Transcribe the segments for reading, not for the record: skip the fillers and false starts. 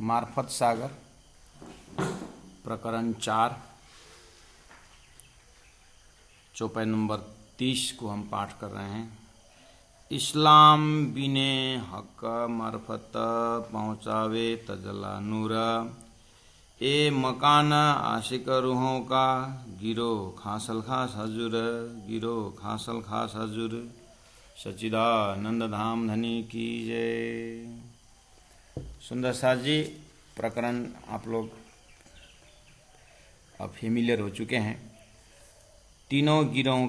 मार्फत सागर प्रकरण 4 चौपाई नंबर 30 को हम पाठ कर रहे हैं। इस्लाम बिने हक मार्फत पहुँचावे तजला नूर, ए मकान आशिक रूहों का गिरो खासल खास हजूर, गिरो खासल खास हजूर। सच्चिदानंद धाम धनी की जय। सुंदर साथ जी, प्रकरण आप लोग अब फेमिलियर हो चुके हैं। तीनों गिरोहों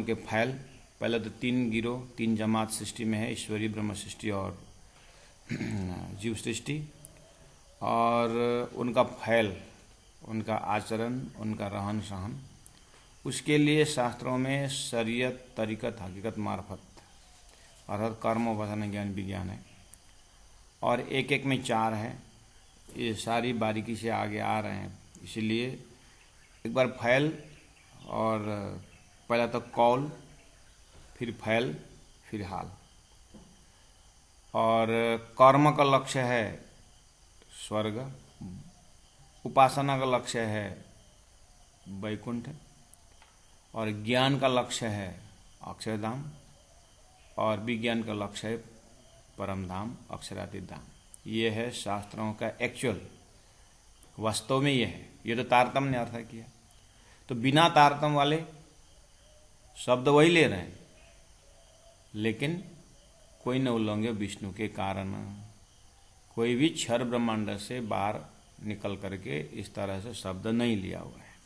के फैल, पहले तो 3 गिरोह 3 जमात सृष्टि में है, ईश्वरीय ब्रह्म सृष्टि और जीव सृष्टि, और उनका फैल, उनका आचरण, उनका रहन सहन, उसके लिए शास्त्रों में शरीयत तरीकत हकीकत मार्फत अर्थात कर्म वचन ज्ञान विज्ञान है, और एक एक में 4 है। ये सारी बारीकी से आगे आ रहे हैं। इसीलिए एक बार फैल, और पहला तो कौल, फिर फैल, फिर हाल। और कर्म का लक्ष्य है स्वर्ग, उपासना का लक्ष्य है वैकुंठ, और ज्ञान का लक्ष्य है अक्षरधाम, और विज्ञान का लक्ष्य है परम धाम अक्षरातीत धाम। ये है शास्त्रों का एक्चुअल, वास्तव में ये है। ये तो तारतम्य ने अर्थ किया, तो बिना तारतम्य वाले शब्द वही ले रहे हैं, लेकिन कोई न उल्लंघे विष्णु के कारण। कोई भी क्षर ब्रह्मांड से बाहर निकल करके इस तरह से शब्द नहीं लिया हुआ है।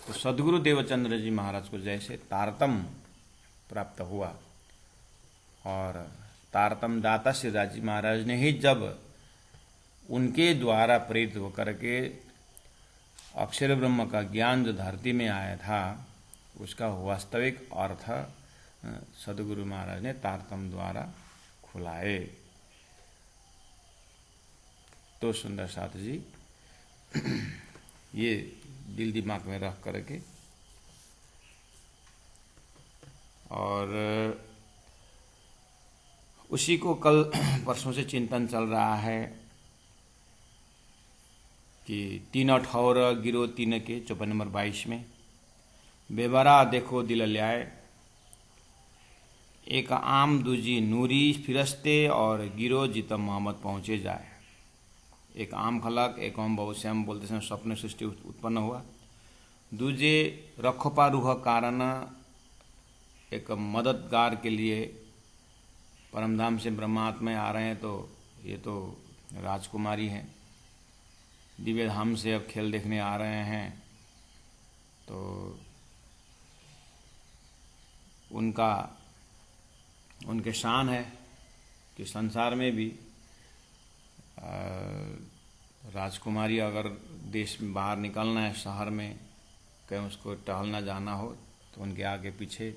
तो सदगुरु देवचंद्र जी महाराज को जैसे तारतम्य प्राप्त हुआ, और तारतम्य दाता श्री राजी महाराज ने ही जब उनके द्वारा प्रेरित होकर के अक्षर ब्रह्म का ज्ञान जो धरती में आया था, उसका वास्तविक अर्थ सदगुरु महाराज ने तारतम्य द्वारा खुलाए। तो सुंदर साथ जी, ये दिल दिमाग में रख करके, और उसी को कल परसों से चिंतन चल रहा है कि 3 ठौर गिरो 3 के चौपाई नंबर 22 में, बेबरा देखो दिल ल्याए, एक आम दूजी नूरी फिरस्ते, और गिरो जितम मोहम्मद पहुँचे जाए। एक आम खलक, एक ओम बहुश्याम बोलते समय स्वप्न सृष्टि उत्पन्न हुआ। दूजे रखोपा रूह कारण, एक मददगार के लिए परमधाम से ब्रह्मात्मा आ रहे हैं, तो ये तो राजकुमारी हैं। दिव्य धाम से अब खेल देखने आ रहे हैं, तो उनके शान है कि संसार में भी राजकुमारी अगर देश में बाहर निकलना है, शहर में कहीं उसको टहलना जाना हो, तो उनके आगे पीछे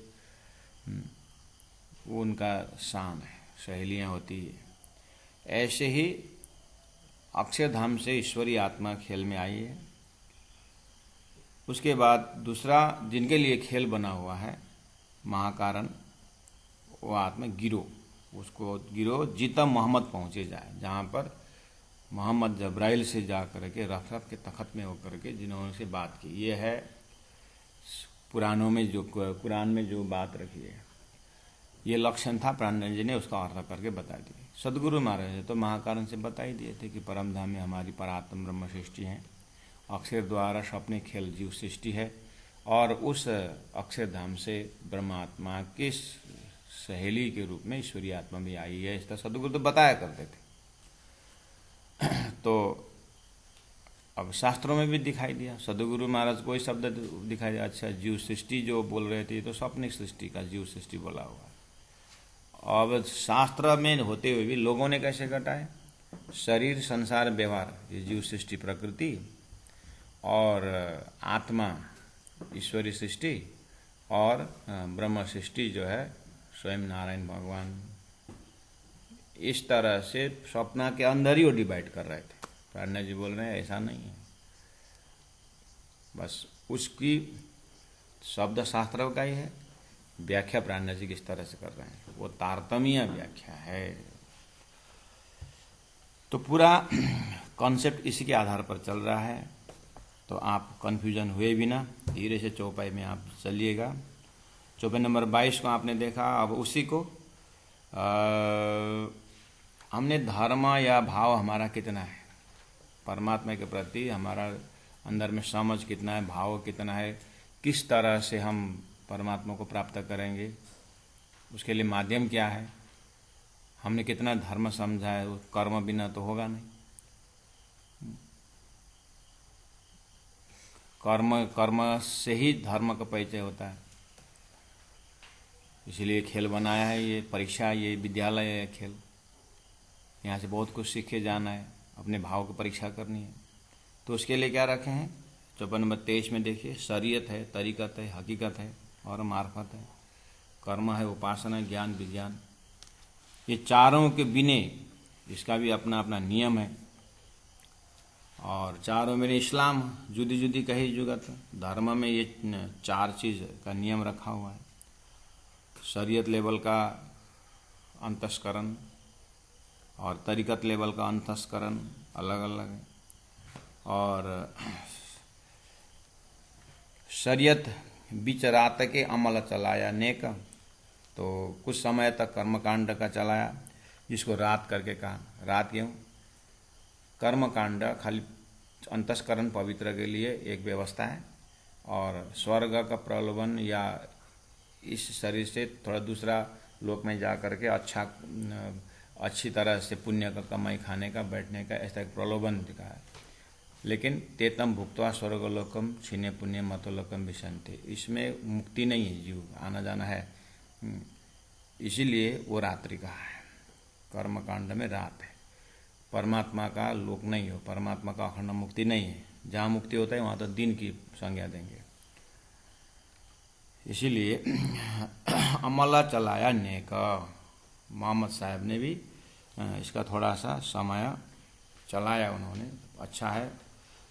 वो उनका शान है, सहेलियाँ होती है। ऐसे ही अक्षरधाम से ईश्वरी आत्मा खेल में आई है। उसके बाद दूसरा जिनके लिए खेल बना हुआ है महाकारण, वो आत्मा गिरो, उसको गिरो जितना मोहम्मद पहुँचे जाए, जहाँ पर मोहम्मद जब्राइल से जा करके रफ के तखत में होकर के जिन्होंने से बात की। ये है पुराणों में जो, कुरान में जो बात रखी है, ये लक्षण था। प्राणनाथ जी ने उसका अर्थ करके बता दिए। सदगुरु महाराज ने तो महाकारण से बता ही दिए थे कि परम धाम में हमारी परात्म ब्रह्म सृष्टि है, अक्षर द्वारा स्वप्न खेल जीव सृष्टि है, और उस अक्षरधाम से ब्रह्मात्मा की सहेली के रूप में ईश्वरीय आत्मा भी आई है। इसका सदगुरु तो बताया करते थे। तो अब शास्त्रों में भी दिखाई दिया, सदगुरु महाराज को ही शब्द दिखाई दिया। अच्छा, जीव सृष्टि जो बोल रहे थे, तो स्वप्निक सृष्टि का जीव सृष्टि बोला हुआ है। अब शास्त्र में होते हुए भी लोगों ने कैसे घटाए? शरीर, संसार, व्यवहार, ये जीव सृष्टि प्रकृति, और आत्मा ईश्वरी सृष्टि, और ब्रह्म सृष्टि जो है स्वयं नारायण भगवान। इस तरह से स्वप्न के अंदर ही वो डिवाइड कर रहे थे। प्राणनाथ जी बोल रहे हैं ऐसा नहीं है, बस उसकी शब्द शास्त्र का ही है, व्याख्या प्राणनाथ जी किस तरह से कर रहे हैं, वो तारतम्य व्याख्या है। तो पूरा कॉन्सेप्ट इसी के आधार पर चल रहा है। तो आप कन्फ्यूजन हुए बिना धीरे से चौपाई में आप चलिएगा। चौपाई नंबर 22 को आपने देखा। अब उसी को हमने धर्म या भाव हमारा कितना है, परमात्मा के प्रति हमारा अंदर में समझ कितना है, भाव कितना है, किस तरह से हम परमात्मा को प्राप्त करेंगे, उसके लिए माध्यम क्या है, हमने कितना धर्म समझा है। कर्म बिना तो होगा नहीं। कर्म से ही धर्म का परिचय होता है। इसलिए खेल बनाया है, ये परीक्षा, ये विद्यालय है खेल। यहाँ से बहुत कुछ सीखे जाना है, अपने भाव की परीक्षा करनी है। तो उसके लिए क्या रखे हैं, चौपाई नंबर 23 में देखिए, शरीयत है, तरीकत है, हकीकत है और मार्फत है। कर्म है, उपासना, ज्ञान, विज्ञान। ये चारों के बिने इसका भी अपना अपना नियम है। और चारों में इस्लाम जुदी जुदी कही जुगत। धर्म में ये 4 चीज़ का नियम रखा हुआ है। शरीयत लेवल का अंतस्करण और तरीकत लेवल का अंतस्करण अलग अलग है। और शरीयत बीच रात के अमल चलाया नेक, तो कुछ समय तक कर्मकांड का चलाया, जिसको रात करके कहा। रात क्यों? कर्मकांड खाली अंतस्करण पवित्र के लिए एक व्यवस्था है, और स्वर्ग का प्रलोभन या इस शरीर से थोड़ा दूसरा लोक में जा करके अच्छी तरह से पुण्य का कमाई खाने का, बैठने का, ऐसा एक प्रलोभन दिखा है। लेकिन तेतम भुक्त्वा स्वर्गलोकम क्षीणे पुण्य मतोलोकम विशन्ते, इसमें मुक्ति नहीं है, जीव आना जाना है। इसीलिए वो रात्रि का है। कर्मकांड में रात है। परमात्मा का लोक नहीं हो, परमात्मा का अखंड मुक्ति नहीं है। जहाँ मुक्ति होता है वहाँ तो दिन की संज्ञा देंगे। इसीलिए अमला चलाया नेक। मोहम्मद साहब ने भी इसका थोड़ा सा समय चलाया उन्होंने, अच्छा है।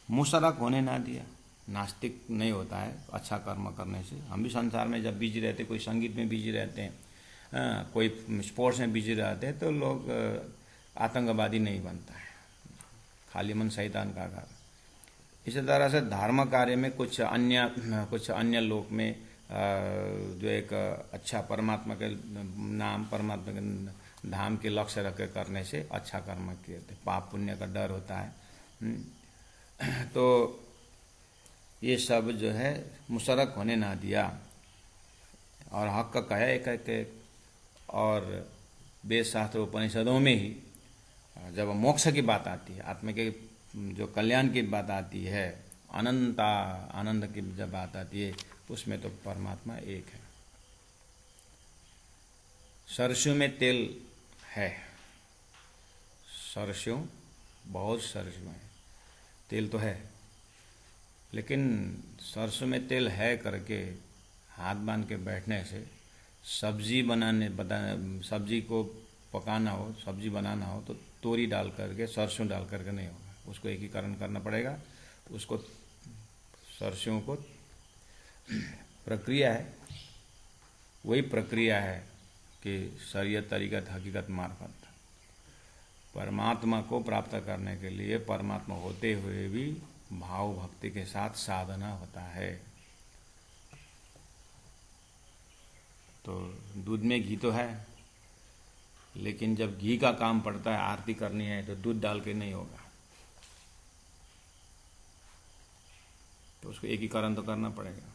मुशरक होने ना दिया। नास्तिक नहीं होता है अच्छा कर्म करने से। हम भी संसार में जब बिजी रहते, कोई संगीत में बिजी रहते हैं, कोई स्पोर्ट्स में बिजी रहते हैं, तो लोग आतंकवादी नहीं बनता है। खाली मन शैतान का घर। इसी तरह से धर्म कार्य में कुछ अन्य लोक में जो एक अच्छा परमात्मा के नाम, परमात्मा के धाम के लक्ष्य रख के करने से अच्छा कर्म किए थे। पाप पुण्य का डर होता है। तो ये सब जो है मुशरक होने ना दिया। और हक का कहा एक और वेद शास्त्र उपनिषदों में ही जब मोक्ष की बात आती है, आत्मा के जो कल्याण की बात आती है, आनंद की जब बात आती है, उसमें तो परमात्मा एक है। सरसों में तेल है, सरसों बहुत सरसों है, तेल तो है, लेकिन सरसों में तेल है करके हाथ बांध के बैठने से सब्जी को पकाना हो, सब्जी बनाना हो, तो तोरी डाल करके, सरसों डाल करके नहीं होगा। उसको एकीकरण करना पड़ेगा। उसको सरसों को प्रक्रिया है, वही प्रक्रिया है कि शरीयत, तरीकत, हकीकत, मार्फत। परमात्मा को प्राप्त करने के लिए परमात्मा होते हुए भी भाव भक्ति के साथ साधना होता है। तो दूध में घी तो है, लेकिन जब घी का काम पड़ता है, आरती करनी है, तो दूध डाल के नहीं होगा। तो उसको एकीकरण तो करना पड़ेगा।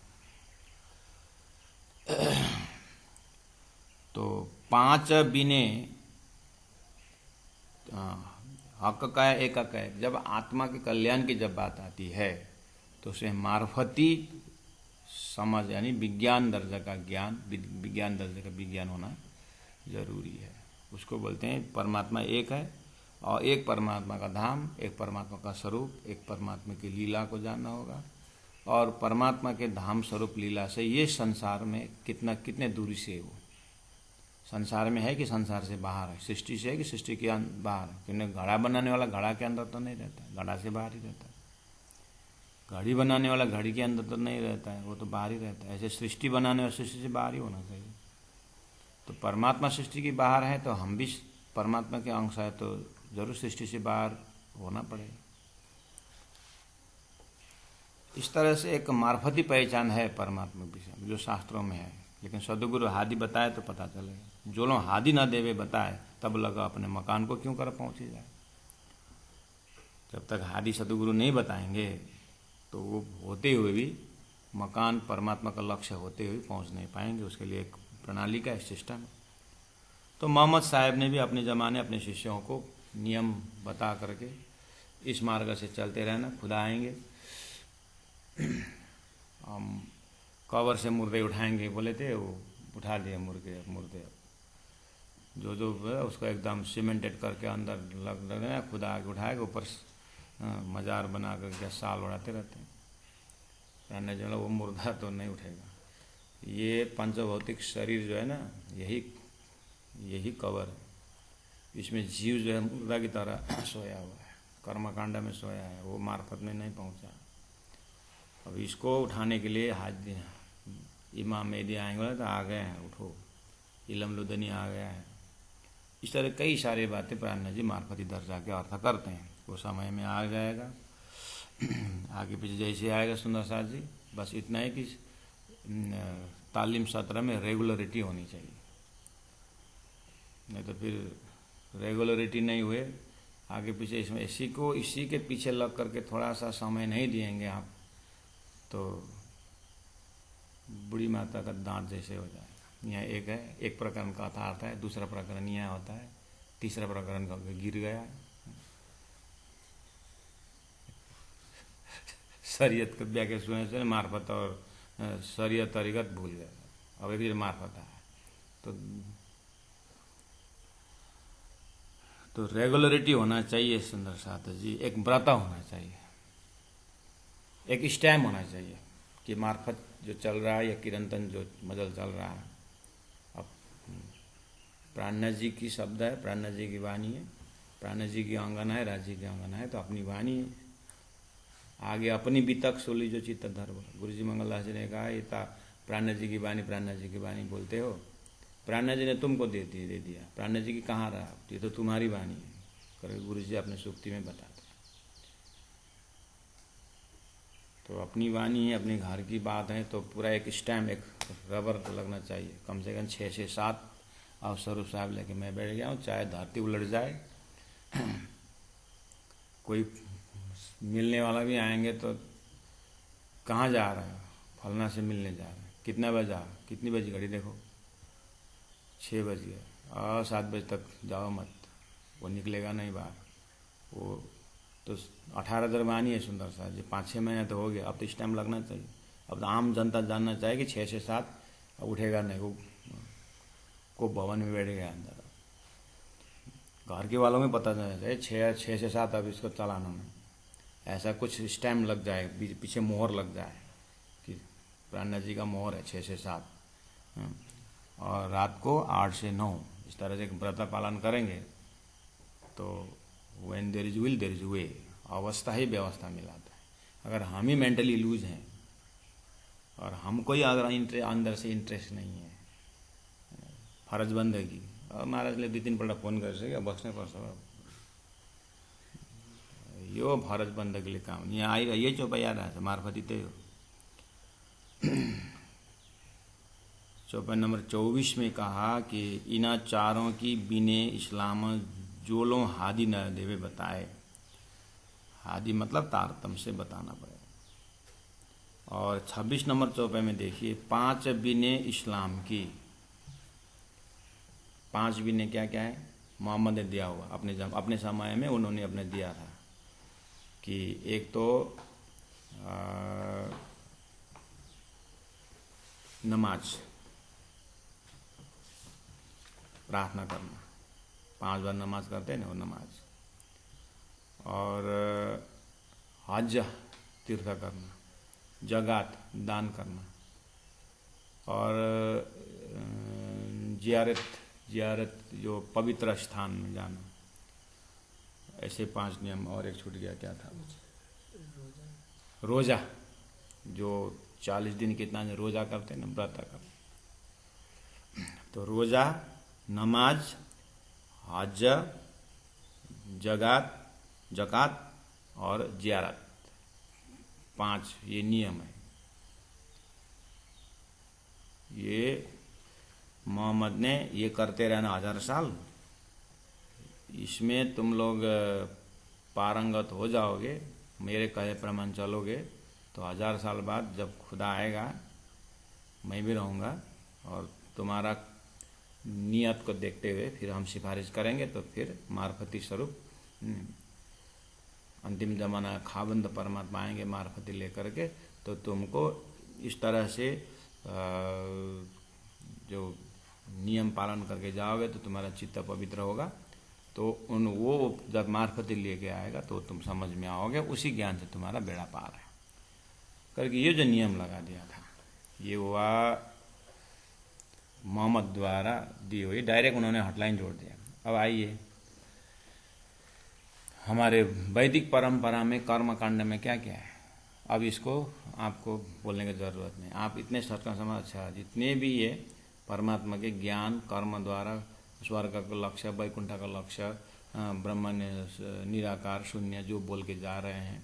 तो 5 बिने हक का है, एक हक है। जब आत्मा के कल्याण की जब बात आती है, तो उसे मार्फती समझ, यानी विज्ञान दर्जा का ज्ञान, विज्ञान दर्जे का विज्ञान होना जरूरी है। उसको बोलते हैं परमात्मा एक है, और एक परमात्मा का धाम, एक परमात्मा का स्वरूप, एक परमात्मा की लीला को जानना होगा। और परमात्मा के धाम, स्वरूप, लीला से ये संसार में कितने दूरी से है वो। संसार में है कि संसार से बाहर है, सृष्टि से है कि सृष्टि के बाहर है। क्योंकि घड़ा बनाने वाला घड़ा के अंदर तो नहीं रहता है, घड़ा से बाहर ही रहता है। घड़ी बनाने वाला घड़ी के अंदर तो नहीं रहता है, वो तो बाहर ही रहता है। ऐसे सृष्टि बनाने वाला सृष्टि से बाहर ही होना चाहिए। तो परमात्मा सृष्टि के बाहर है, तो हम भी परमात्मा के अंश है, तो जरूर सृष्टि से बाहर होना पड़ेगा। इस तरह से एक मार्फती पहचान है परमात्मा विषय में जो शास्त्रों में है, लेकिन सदगुरु हादि बताए तो पता चलेगा। जो लोग हादि ना देवे बताए तब लगा अपने मकान को क्यों कर पहुंचे जाए। जब तक हादि सदगुरु नहीं बताएंगे तो वो होते हुए भी मकान परमात्मा का लक्ष्य होते हुए पहुंच नहीं पाएंगे। उसके लिए एक प्रणाली का सिस्टम है। तो मोहम्मद साहब ने भी अपने ज़माने अपने शिष्यों को नियम बता करके इस मार्ग से चलते रहना, खुदा आएंगे हम कवर से मुर्दे उठाएंगे बोले थे, वो उठा दिए मुर्दे जो जो है उसको एकदम सीमेंटेड करके अंदर लग देना, खुदा आके उठाएगा, ऊपर मजार बना करके साल उड़ाते रहते हैं। कहने जो वो मुर्दा तो नहीं उठेगा। ये पंचभौतिक शरीर जो है ना, यही कवर है। इसमें जीव जो है मुर्दा की तरह सोया हुआ है, कर्मकांड में सोया है, वो मार्फत में नहीं पहुंचा। अब इसको उठाने के लिए हाज इमाम मेहदी आएंगे तो आ गए हैं, उठो, इलम लुदनी आ गया है। इस तरह कई सारी बातें प्राणनाथ जी मार्फती दर्जा के अर्थ करते हैं। वो समय में आ जाएगा, आगे पीछे जैसे आएगा सुंदर साथ जी। बस इतना है कि तालीम सत्र में रेगुलरिटी होनी चाहिए, नहीं तो फिर रेगुलरिटी नहीं हुए आगे पीछे इसमें इसी के पीछे लग करके थोड़ा सा समय नहीं दिएंगे आप तो बूढ़ी माता का दांत जैसे हो जाएगा। यहाँ एक है, एक प्रकरण का था आता है, दूसरा प्रकरण यहाँ होता है, तीसरा प्रकरण का गिर गया। शरीयत के व्याख्या सुने से मार्फत और शरीयत तरीकत भूल गया, अब एक मार्फत है। तो रेगुलरिटी होना चाहिए सुंदर साथ जी, एक व्रत होना चाहिए, एक स्टैम होना चाहिए कि मार्फत जो चल रहा है या किरंतन जो मदल चल रहा है। अब प्राणनाथ जी की शब्द है, प्राणनाथ जी की वाणी है, प्राणनाथ जी की अंगना है, राज जी की अंगना है, तो अपनी वाणी है। आगे अपनी बितक सोली जो चित्त धर्म, गुरु जी मंगलदास जी ने कहा ये प्राणनाथ जी की वाणी, प्राणनाथ जी की वाणी बोलते हो, प्राणनाथ जी ने तुमको दे दिया, प्राणनाथ जी की कहाँ रहा, ये तो तुम्हारी वाणी है करके गुरु जी अपने सूक्ति में बताते। तो अपनी वाणी है, अपने घर की बात है, तो पूरा एक स्टैम्प, एक रबर लगना चाहिए। कम से कम 6 से 7 और स्वरूप साहब लेके मैं बैठ गया हूँ, चाहे धरती उलट जाए कोई मिलने वाला भी आएंगे तो कहाँ जा रहा है, फलना से मिलने जा रहा है, कितना बजा, कितनी बजी घड़ी देखो, 6 बज गए, और 7 बजे तक जाओ मत, वो निकलेगा नहीं बाहर। वो तो 18 दरबानी है सुंदर सा जी, 5-6 महीने तो हो गया, अब तो इस टाइम लगना चाहिए। अब तो आम जनता जानना चाहिए कि 6 से 7 उठेगा नहीं, को भवन में बैठ गया अंदर। घर के वालों में पता चलना चाहिए 6 से 7 अब इसको चलाना नहीं, ऐसा कुछ स्टैम्प लग जाए, पीछे मोहर लग जाए कि प्राणनाथ जी का मोहर है 6 से 7, और रात को 8 से 9 इस तरह से व्रत पालन करेंगे तो when there is will there is way, अवस्था ही व्यवस्था मिलाता है। अगर हम ही मेंटली लूज हैं और हमको ही अगर अंदर से इंटरेस्ट नहीं है फर्ज बंदगी, और महाराज ले 2-3 पल्ट फोन कर सके बस्ने पर्छ यो फरज बन्दगीले काम यहाँ आइरहे चौपाइरहेछ मार्फती त्यही हो। चौपाई नंबर 24 में कहा कि इना चारों की बिने इस्लाम जोलों हादी न देवे बताए। हादी मतलब तारतम से बताना पड़ेगा। और 26 नंबर चौपाई में देखिए 5 बिने इस्लाम की। 5 बिने क्या क्या है? मोहम्मद ने दिया हुआ अपने समय में उन्होंने अपने दिया था कि एक तो नमाज प्रार्थना करना, 5 बार नमाज करते हैं ना वो नमाज, और हज तीर्थ करना, जगात दान करना, और जियारत जो पवित्र स्थान में जाना। ऐसे 5 नियम। और एक छूट गया, क्या था? रोजा जो 40 दिन कितना रोजा करते हैं ना, व्रत करते। तो रोजा, नमाज, हज, जकात और जियारत, 5 ये नियम है। ये मोहम्मद ने ये करते रहना 1000 साल, इसमें तुम लोग पारंगत हो जाओगे, मेरे कहे प्रमाण चलोगे, तो 1000 साल बाद जब खुदा आएगा मैं भी रहूँगा और तुम्हारा नियत को देखते हुए फिर हम सिफारिश करेंगे, तो फिर मार्फती स्वरूप अंतिम जमाना खाबंद परमात्मा आएंगे मार्फती लेकर के, तो तुमको इस तरह से जो नियम पालन करके जाओगे तो तुम्हारा चित्त पवित्र होगा। तो वो जब मार्फती लेके आएगा तो तुम समझ में आओगे, उसी ज्ञान से तुम्हारा बेड़ा पार है करके ये जो नियम लगा दिया था, ये हुआ मोहम्मद द्वारा दी हुई, डायरेक्ट उन्होंने हॉटलाइन जोड़ दिया। अब आइए हमारे वैदिक परंपरा में कर्म कांड में क्या क्या है, अब इसको आपको बोलने की ज़रूरत नहीं, आप इतने सचना समझ। अच्छा, जितने भी ये परमात्मा के ज्ञान कर्म द्वारा स्वर्ग का लक्ष्य, वैकुंठ का लक्ष्य, ब्रह्म निराकार शून्य जो बोल के जा रहे हैं,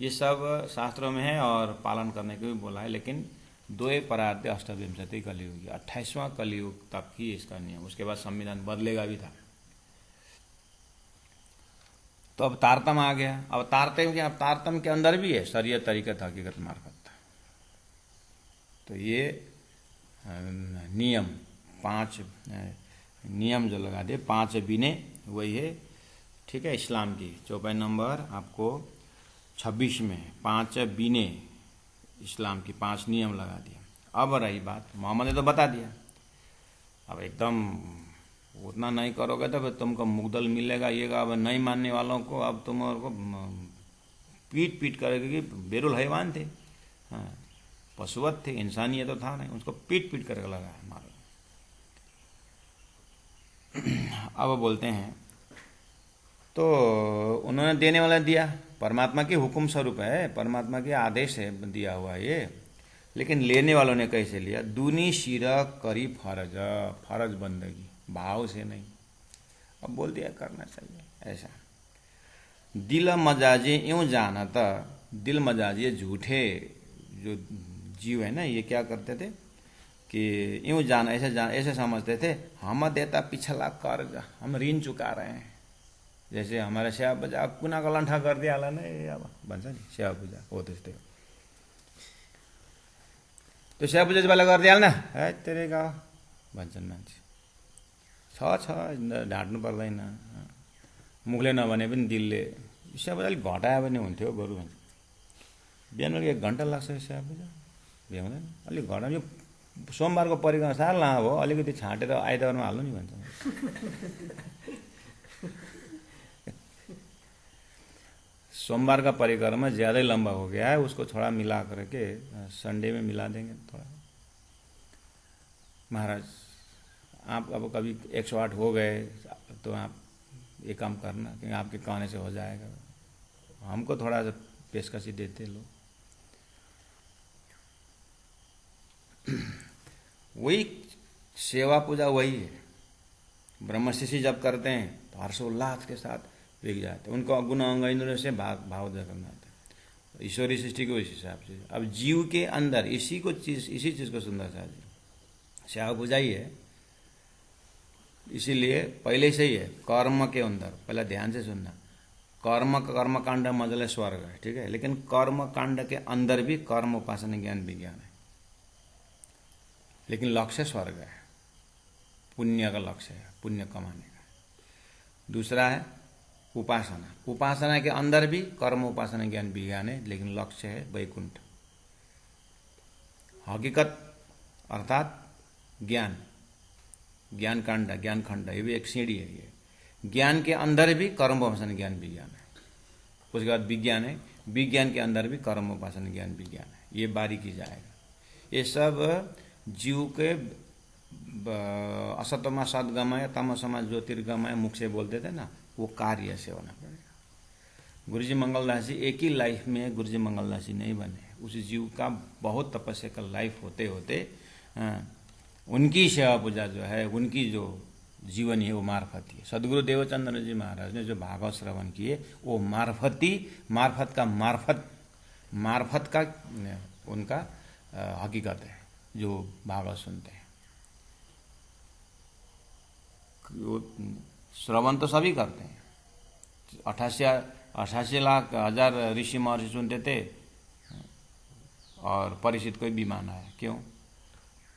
ये सब शास्त्रों में है और पालन करने को भी बोला है। लेकिन 2 परार्थे अष्टविंशति कलियुग, 28वां कलियुग तक ही इसका नियम, उसके बाद संविधान बदलेगा भी था। तो अब तारतम आ गया। अब तारतम के अंदर भी है शरीयत तरीक़त हकीकत मार्फत। तो ये नियम 5 नियम जो लगा दे, 5 बिने, वही है, ठीक है। इस्लाम की चौपाई नंबर आपको 26 में 5 बिने इस्लाम की 5 नियम लगा दिया। अब रही बात, मोहम्मद ने तो बता दिया, अब एकदम उतना नहीं करोगे तो फिर तुमको मुगदल मिलेगा, ये अब नहीं मानने वालों को अब तुम को पीट पीट करेगी कि बेरुल हैवान थे, हाँ पशुवत थे, इंसानियत तो था नहीं, उसको पीट पीट करके लगा मारो। अब बोलते हैं तो उन्होंने देने वाला दिया, परमात्मा के हुक्म स्वरूप है, परमात्मा के आदेश है दिया हुआ ये, लेकिन लेने वालों ने कैसे लिया? दूनी शिरा करी फर्ज, फर्ज बंदगी, भाव से नहीं। अब बोल दिया करना चाहिए ऐसा। दिल मजाजे यूं जाना था, दिल मजाजे झूठे जो जीव है ना, ये क्या करते थे कि यूं जाना, ऐसे समझते थे हम देता पिछला कर्ज, हम ऋण चुका रहे हैं। जैसे हमारे सेवा पूजा कुना का लंठा कर दिया ना, अब भन्छ नि सेवा पूजा हो त्यस्तै हो। त्यो सेवा पूजा वाला कर दिया ना, है तेरे का भन्छन् मान्छे। छ ढाँट्नु पर्दैन, मुखले नभने पनि दिलले। सेवा पूजा अलिक घटायो भने हुन्थ्यो बरु भन्छ। बिहान बेलुका 1 घन्टा लाग्छ सेवा पूजा, भ्याउँदैन, अलिक घटायो। यो सोमबारको परिक्रमा साह्रो लामो भयो, अलिकति छाँटेर आइतबारमा हाल्नु नि भन्छ। सोमवार का परिक्रमा ज़्यादा लंबा हो गया है, उसको थोड़ा मिला करके संडे में मिला देंगे थोड़ा। महाराज आप अब कभी 108 हो गए तो आप ये काम करना, क्योंकि आपके कहने से हो जाएगा। हमको थोड़ा सा पेशकशी देते लोग। वही सेवा पूजा वही है। ब्रह्मशिषि जब करते हैं तो हर्षोल्लास के साथ बिक जाते, उनको गुण अंग इंद्रियों से भाव करना था। ईश्वरीय सृष्टि को इस हिसाब से, अब जीव के अंदर इसी चीज को सुंदरता दी, सेवा पूजा ही है। इसीलिए पहले से ही है कर्म के अंदर, पहले ध्यान से सुनना, कर्म कांड मजले स्वर्ग है, ठीक है। लेकिन कर्म कांड के अंदर भी कर्म उपासना ज्ञान विज्ञान है, लेकिन लक्ष्य स्वर्ग है, पुण्य का लक्ष्य है, पुण्य कमाने का। दूसरा है उपासना, उपासना के अंदर भी कर्म उपासना ज्ञान विज्ञान है, लेकिन लक्ष्य है वैकुंठ। हकीकत अर्थात ज्ञान, ज्ञान कांड, ज्ञान खंड, ये भी एक सीढ़ी है। ये ज्ञान के अंदर भी कर्म उपासना ज्ञान विज्ञान है, उसके बाद विज्ञान है, विज्ञान के अंदर भी कर्म उपासना ज्ञान विज्ञान है। ये बारीकी जाएगा। ये सब जीव के असतमा सदगमय तमसमा ज्योतिर्गमय मुख से बोलते थे ना, वो कार्य से होना पड़ेगा। गुरुजी मंगलदास जी एक ही लाइफ में गुरुजी मंगलदास जी नहीं बने, उस जीव का बहुत तपस्या का लाइफ होते होते उनकी सेवा पूजा जो है, उनकी जो जीवन ही वो मार्फत ही। सदगुरु देवचंद्र जी महाराज ने जो भागवत श्रवण किए वो मार्फत का उनका हकीकत है जो भागवत सुनते हैं। वो श्रवण तो सभी करते हैं, 88 लाख हजार ऋषि महर्षि सुनते थे और परीक्षित कोई भी माना है। क्यों?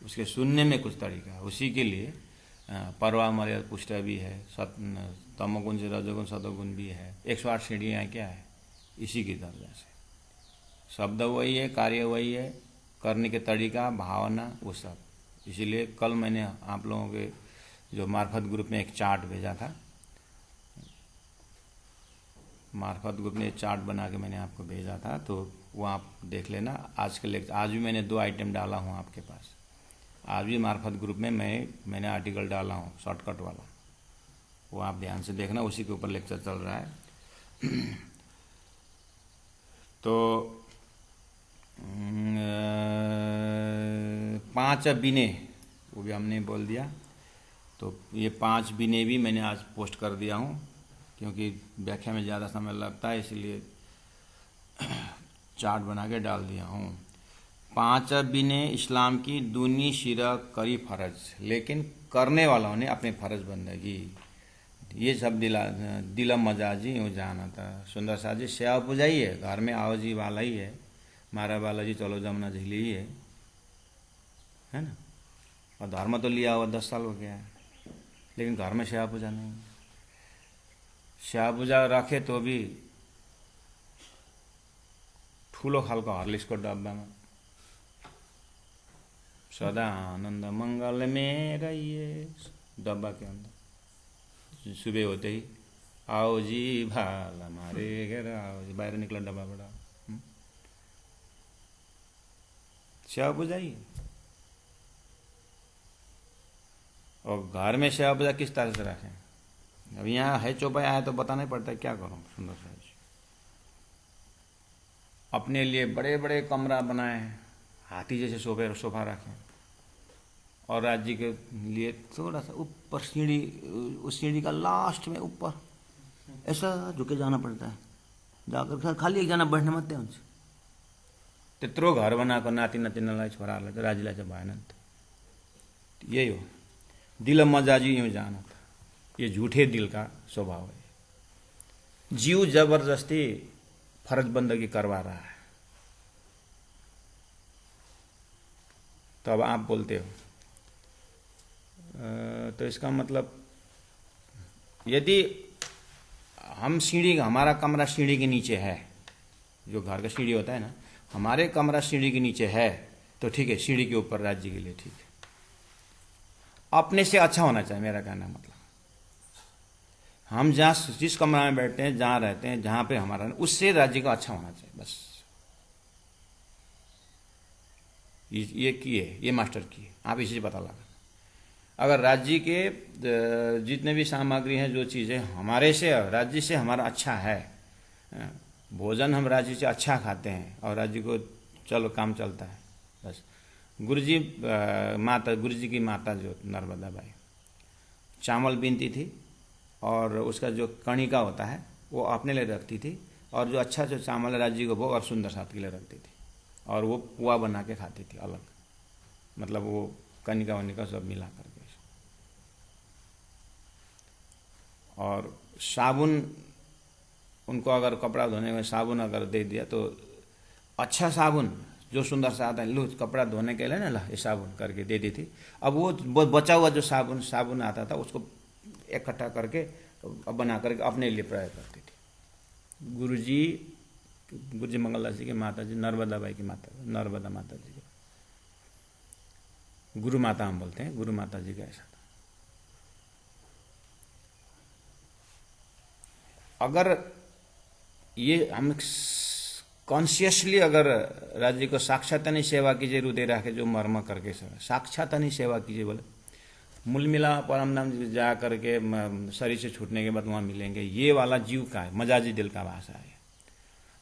उसके सुनने में कुछ तरीका है। उसी के लिए परवा मर्यादा पुष्ट भी है, तमोगुण से रजोगुण सतोगुण भी है, 108 सीढ़ियाँ क्या है इसी की दर्जा से। शब्द वही है, कार्य वही है, करने के तरीका, भावना वो सब। इसीलिए कल मैंने आप लोगों के जो मार्फत ग्रुप में एक चार्ट भेजा था, मार्फत ग्रुप ने चार्ट बना के मैंने आपको भेजा था, तो वो आप देख लेना। आज के लेक्चर आज भी मैंने 2 आइटम डाला हूँ आपके पास। आज भी मार्फत ग्रुप में मैंने आर्टिकल डाला हूँ शॉर्टकट वाला, वो आप ध्यान से देखना, उसी के ऊपर लेक्चर चल रहा है। तो 5 विनय वो भी हमने बोल दिया। तो ये 5 विनय भी मैंने आज पोस्ट कर दिया हूँ, क्योंकि व्याख्या में ज़्यादा समय लगता है, इसलिए चार्ट बना के डाल दिया हूँ। 5 विनय इस्लाम की दूनी शिरा करी फर्ज, लेकिन करने वालों ने अपने फर्ज बंदगी। ये सब दिलम मजाजी यूँ जाना था। सुंदर सा जी सेवा पुजाई है, घर में आओ जी वाला ही है, मारा वाला जी चलो जमुना झीली ही है ना। और धर्म तो लिया हुआ 10 साल हो गया है, लेकिन घर में सेवा पूजा नहीं। सेवा पूजा रखे तो भी ठूलो खालको हर्लिक्सको डब्बामा सदा आनंद मंगल में रहिए, डब्बा के अंदर सुबह होते ही आओ जी भाला मारे घेर, आओ जी, बाहर निकला डब्बा बड़ा सेवा पूजा ही। और घर में सेवा पूजा किस तरह से रखें? अब यहाँ है चौपाई आया तो बताना ही पड़ता है, क्या करूँ। सुंदर सा अपने लिए बड़े बड़े कमरा बनाए, हाथी जैसे सोफा रखें, और राज्य के लिए थोड़ा सा ऊपर सीढ़ी, उस सीढ़ी का लास्ट में ऊपर ऐसा झुके जाना पड़ता है, जाकर खाली एक जना बैठने मत हुन्छ। त्यत्रो घर बनाएको नाति नातिनालाई छोराहरूलाई चाहिँ राज्यलाई चाहिँ भएन नि त। यही हो, दिल मजाजी यूँ जाना था, ये झूठे दिल का स्वभाव है। जीव जबरदस्ती फर्ज बंदगी करवा रहा है। तो अब आप बोलते हो तो इसका मतलब यदि हम सीढ़ी, हमारा कमरा सीढ़ी के नीचे है, जो घर का सीढ़ी होता है ना, हमारे कमरा सीढ़ी के नीचे है तो ठीक है, सीढ़ी के ऊपर राज्य के लिए ठीक है। अपने से अच्छा होना चाहिए, मेरा कहना मतलब। हम जहाँ जिस कमरा में बैठते हैं, जहाँ रहते हैं, जहाँ पे हमारा, उससे राज्य का अच्छा होना चाहिए बस। ये किए, ये मास्टर किए, आप इसी से पता लगा। अगर राज्य के जितने भी सामग्री हैं, जो चीज़ें हमारे से, राज्य से हमारा अच्छा है, भोजन हम राज्य से अच्छा खाते हैं और राज्य को चलो काम चलता है बस। गुरुजी की माता जो नर्मदा बाई चावल बीनती थी, और उसका जो कणिका होता है वो अपने लिए रखती थी, और जो अच्छा जो चावल राज्य को भोग और सुंदर साथ के लिए रखती थी, और वो पुआ बना के खाती थी अलग, मतलब वो कणिका वनिका सब मिला करके। और साबुन, उनको अगर कपड़ा धोने में साबुन अगर दे दिया तो अच्छा साबुन जो सुंदर सा आता है, लो कपड़ा धोने के लिए ना, ला ये साबुन करके दे दी थी। अब वो बचा हुआ जो साबुन आता था उसको इकट्ठा करके बना करके अपने लिए प्रयोग करती थी। गुरुजी मंगलदास जी की माता जी, नर्मदा बाई की माता, नर्मदा माता जी की गुरु माता हम बोलते हैं, गुरु माता जी का ऐसा था। अगर ये हम कॉन्शियसली अगर राज्य को साक्षातनी सेवा कीजिए, हृदय राखे जो मर्म करके साक्षातनी सेवा कीजिए, बोले मूल मिला परम धाम जा करके शरीर से छूटने के बाद वहाँ मिलेंगे, ये वाला जीव का है, मजाजी दिल का भाषा है।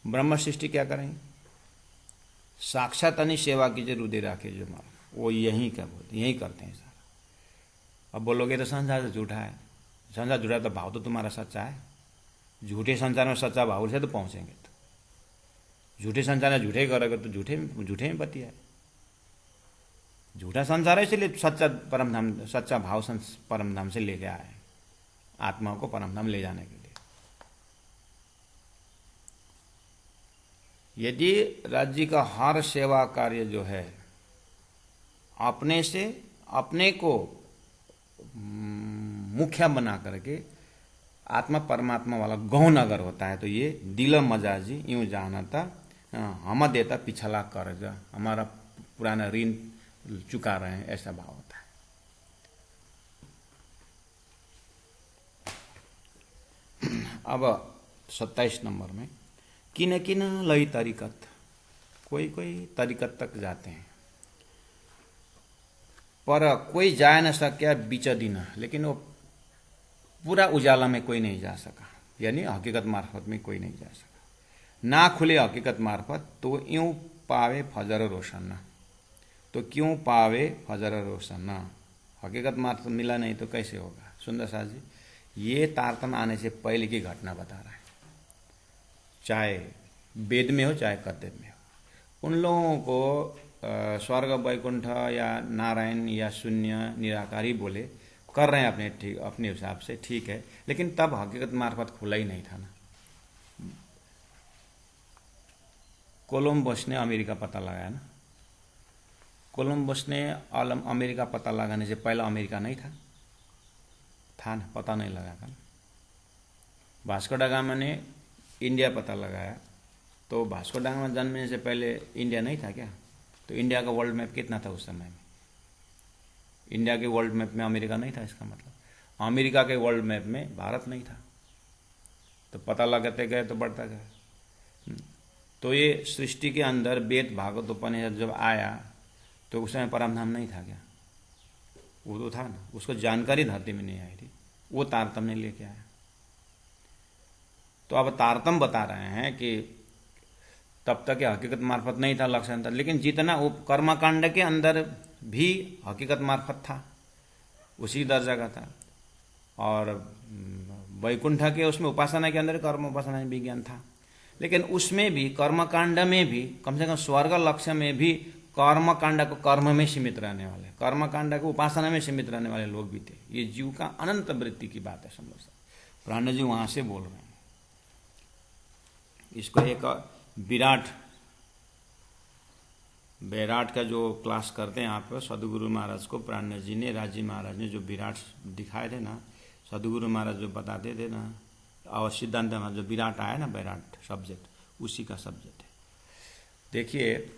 ब्रह्म सृष्टि क्या करेंगे? साक्षातनी सेवा कीजिए, हृदय राखे जो मर्म, वो यही क्या बोलते, यही करते हैं सारा। अब बोलोगे तो संसार तो झूठा है, संसार झूठा तो भाव तो तुम्हारा सच्चा है। झूठे संसार में सच्चा भाव से तो पहुंचेंगे, तो झूठे संसार में झूठे करोगे तो झूठे झूठे में बतिया है। झूठा संसार है, इसलिए सच्चा परमधाम, सच्चा भाव परमधाम से लेके आए आत्मा को परमधाम ले जाने के लिए। यदि राज्य का हर सेवा कार्य जो है अपने से अपने को मुखिया बना करके आत्मा परमात्मा वाला गौण अगर होता है, तो ये दिल मजाजी यूं जानता हम देता पिछला कर्ज, हमारा पुराना ऋण चुका रहे हैं, ऐसा भाव होता है। अब 27 नंबर में किन किन लई तरीकत, कोई कोई तरीकत तक जाते हैं, पर कोई जा न सक्या बीच दिन, लेकिन वो पूरा उजाला में कोई नहीं जा सका, यानी हकीकत मार्फत में कोई नहीं जा सका। ना खुले हकीकत मार्फत तो यूं पावे फजर रोशन, तो क्यों पावे फजर रोशन, हकीकत मार्फत मिला नहीं तो कैसे होगा। सुंदर साथ जी, ये तारतम्य आने से पहले की घटना बता रहा है, चाहे वेद में हो चाहे कर्तव्य में हो। उन लोगों को स्वर्ग वैकुंठ या नारायण या शून्य निराकारी बोले, कर रहे हैं अपने हिसाब से, ठीक है, लेकिन तब हकीकत मार्फत खुला ही नहीं था ना। कोलंबस ने अमेरिका पता लगाया ना, कोलंबस ने अमेरिका पता लगाने से पहला अमेरिका नहीं था ना, पता नहीं लगा था। वास्को दा गामा ने इंडिया पता लगाया, तो वास्को दा गामा जन्मने से पहले इंडिया नहीं था क्या? तो इंडिया का वर्ल्ड मैप कितना था उस समय में? इंडिया के वर्ल्ड मैप में अमेरिका नहीं था, इसका मतलब अमेरिका के वर्ल्ड मैप में भारत नहीं था। तो पता लगाते गए तो बढ़ता गया। तो ये सृष्टि के अंदर वेद भागवत उपनिषद जब आया तो उस समय परमधाम नहीं था क्या? वो तो था ना, उसको जानकारी धरती में नहीं आई थी, वो तारतम्य लेके आया। तो अब तारतम्य बता रहे हैं कि तब तक हकीकत मार्फत नहीं था, लक्षण था, लेकिन जितना वो कर्मकांड के अंदर भी हकीकत मार्फत था, उसी दर्जा का था। और वैकुंठ के उसमें उपासना के अंदर कर्म उपासना विज्ञान था, लेकिन उसमें भी कर्मकांड में भी कम से कम स्वर्ग लक्ष्य में भी कर्मकांड को कर्म में सीमित रहने वाले, कर्मकांड को उपासना में सीमित रहने वाले लोग भी थे। ये जीव का अनंत वृत्ति की बात है, समझो सर। प्राण जी वहां से बोल रहे हैं। इसको एक विराट का जो क्लास करते हैं आप सदगुरु महाराज को प्राण जी ने, राजी महाराज ने जो विराट दिखाए थे ना, सदगुरु महाराज जो बताते थे ना, और सिद्धांत में जो विराट आया ना, विराट सब्जेक्ट, उसी का सब्जेक्ट है। देखिए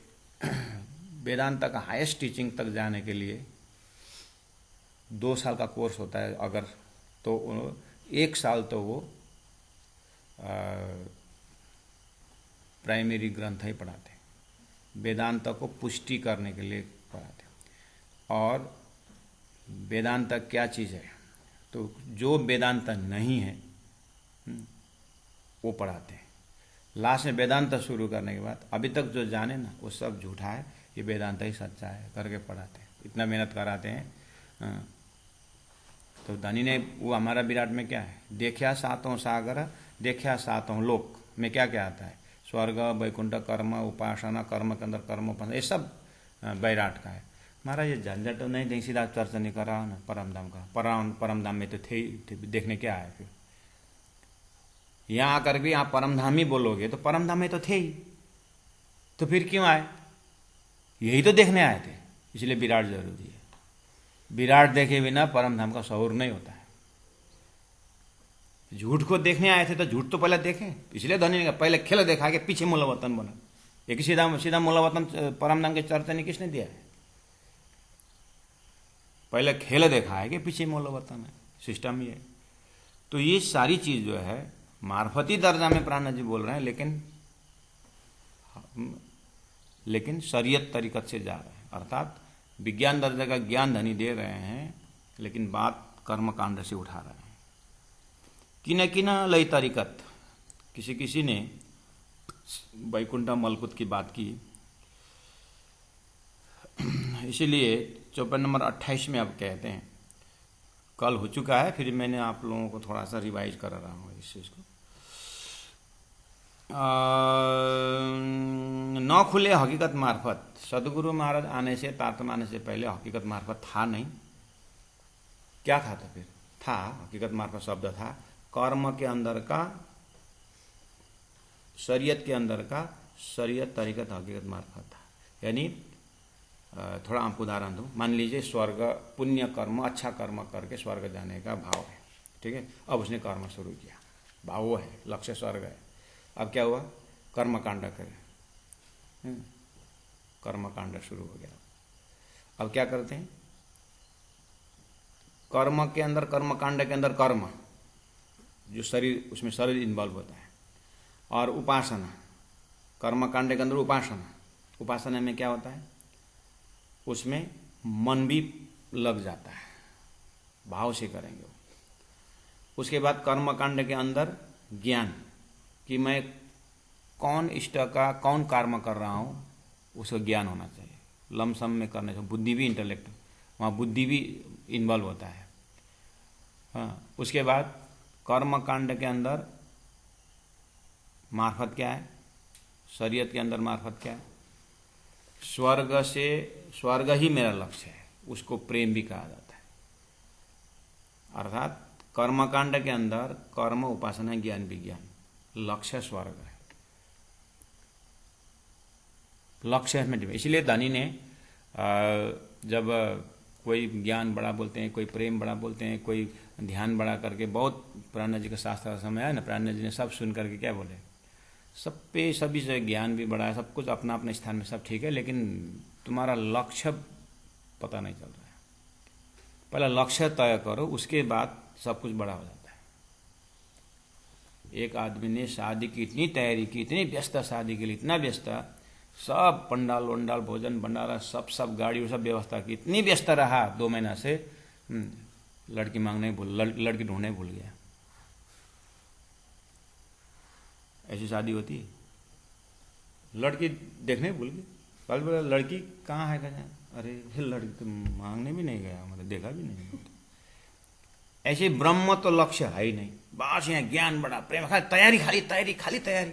वेदांत का हाईएस्ट टीचिंग तक जाने के लिए 2 साल का कोर्स होता है अगर, तो 1 साल तो वो प्राइमरी ग्रंथ ही पढ़ाते हैं, वेदांत को पुष्टि करने के लिए पढ़ाते हैं। और वेदांत क्या चीज़ है, तो जो वेदांत नहीं है वो पढ़ाते हैं। लास्ट में वेदांत शुरू करने के बाद अभी तक जो जाने ना वो सब झूठा है, ये वेदांत ही सच्चा है करके पढ़ाते हैं, इतना मेहनत कराते हैं। तो धनी ने वो हमारा विराट में क्या है, देखा 7 सागर, देखा 7 लोक में क्या क्या आता है, स्वर्ग वैकुंठ कर्म उपासना, कर्म के अंदर कर्म उपासना, ये सब विराट का है। महाराज ये झंझट तो नहीं दें, सीधा चर्चा नहीं करा ना परमधाम का। परमधाम में तो थे देखने क्या है फिर? यहाँ आकर भी आप परमधाम ही बोलोगे तो परमधाम में तो थे ही, तो फिर क्यों आए? यही तो देखने आए थे, इसलिए विराट जरूरी है। विराट देखे बिना परमधाम का शऊर नहीं होता है। झूठ को देखने आए थे तो झूठ तो पहले देखें, इसलिए धनी ने कहा पहले खेल देखा के पीछे मूलावतन बना। एक सीधा मूलावतन परमधाम के चर्चा नहीं किसने दिया है? पहले खेल देखा है कि पीछे मूलावतन है, सिस्टम ये। तो ये सारी चीज जो है मार्फती दर्जा में प्राण जी बोल रहे हैं, लेकिन शरीयत तरीकत से जा रहे हैं, अर्थात विज्ञान दर्जा का ज्ञान धनी दे रहे हैं, लेकिन बात कर्मकांड से उठा रहे हैं। किन किन लई तरीकत, किसी किसी ने वैकुंठ मलकुत की बात की, इसीलिए 54 नंबर 28 में अब कहते हैं कल हो चुका है, फिर मैंने आप लोगों को थोड़ा सा रिवाइज कर रहा हूँ इस चीज़ को। न खुले हकीकत मार्फत, सदगुरु महाराज आने से, तारतम्य आने से पहले हकीकत मार्फत था नहीं। क्या था तो फिर था, हकीकत मार्फत शब्द था कर्म के अंदर का, शरीयत के अंदर का, शरीयत तरीकत हकीकत मार्फत था। यानी थोड़ा आपको उदाहरण दूं, मान लीजिए स्वर्ग, पुण्य कर्म, अच्छा कर्म करके स्वर्ग जाने का भाव है, ठीक है। अब उसने कर्म शुरू किया, भाव वो है, लक्ष्य स्वर्ग है। अब क्या हुआ, कर्म कांड करे, कर्म कांड शुरू हो गया। अब क्या करते हैं, कर्म के अंदर, कर्म कांड के अंदर कर्म, जो शरीर, उसमें शरीर इन्वॉल्व होता है, और उपासना, कर्म कांड के अंदर उपासना, उपासना में क्या होता है, उसमें मन भी लग जाता है, भाव से करेंगे वो। उसके बाद कर्म कांड के अंदर ज्ञान, कि मैं कौन इष्ट का, कौन कर्म कर रहा हूँ, उसको ज्ञान होना चाहिए। लमसम में करने से बुद्धि भी, इंटेलेक्ट, वहाँ बुद्धि भी इन्वॉल्व होता है। हाँ, उसके बाद कर्म कांड के अंदर मार्फत क्या है, शरीयत के अंदर मार्फत क्या है, स्वर्ग से, स्वर्ग ही मेरा लक्ष्य है, उसको प्रेम भी कहा जाता है। अर्थात कर्मकांड के अंदर कर्म, उपासना, ज्ञान, विज्ञान, लक्ष्य स्वर्ग है, लक्ष्य में। इसलिए धनी ने जब कोई ज्ञान बड़ा बोलते हैं, कोई प्रेम बड़ा बोलते हैं, कोई ध्यान बड़ा करके, बहुत प्राणा जी का शास्त्र समय है ना, प्राणा जी ने सब सुन करके क्या बोले, सब पे सभी से ज्ञान भी बड़ा है, सब कुछ अपना अपने स्थान में सब ठीक है, लेकिन तुम्हारा लक्ष्य पता नहीं चल रहा है। पहला लक्ष्य तय करो, उसके बाद सब कुछ बड़ा हो जाता है। एक आदमी ने शादी की इतनी तैयारी की, इतनी व्यस्त, शादी के लिए इतना व्यस्त, सब पंडाल वंडाल, भोजन भंडारा, सब गाड़ी, सब व्यवस्था की, इतनी व्यस्त रहा 2 महीना से, लड़की मांगने भूल, लड़की ढूंढने भूल गया। ऐसी शादी होती है, लड़की देखने भूल गई, कल बोला लड़की कहाँ है, कहना अरे लड़की तो मांगने भी नहीं गया, मतलब देखा भी नहीं। ऐसे ब्रह्म तो लक्ष्य है ही नहीं, बस यहाँ ज्ञान बड़ा, प्रेम, खाली तैयारी, खाली तैयारी, खाली तैयारी।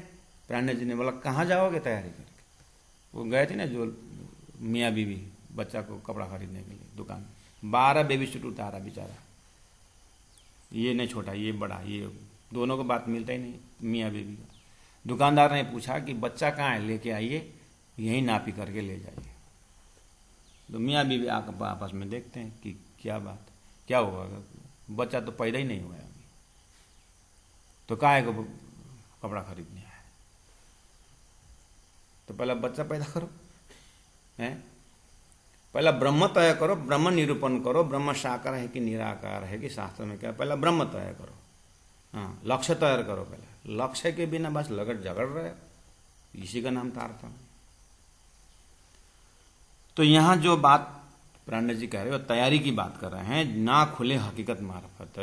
प्राण जी ने बोला कहाँ जाओगे तैयारी करके, वो गए थे ना जो मियाँ बीवी, बच्चा को कपड़ा खरीदने के लिए दुकान, 12 बेबी सूट उतारा बेचारा, ये नहीं छोटा, ये बड़ा, ये दोनों को बात मिलता ही नहीं, मियाँ बीवी का। दुकानदार ने पूछा कि बच्चा कहाँ है, लेके आइए, यहीं नापी करके ले जाइए। तो मियाँ बीवी आकर आपस में देखते हैं कि क्या बात, क्या हुआ, बच्चा तो पैदा ही नहीं हुआ अभी, तो काहे को कपड़ा खरीदने आया, तो पहला बच्चा पैदा करो, हैं, पहला ब्रह्म तय करो, ब्रह्म निरूपण करो, ब्रह्म साकार है कि निराकार है कि शास्त्र में क्या, पहला ब्रह्म तय करो। हाँ, लक्ष्य तैयार करो पहले, लक्ष्य के बिना बस लगड़ झगड़ रहे, इसी का नाम तारतम्य। तो यहां जो बात प्राण जी कह रहे हो, तैयारी की बात कर रहे हैं, ना खुले हकीकत मार्फत,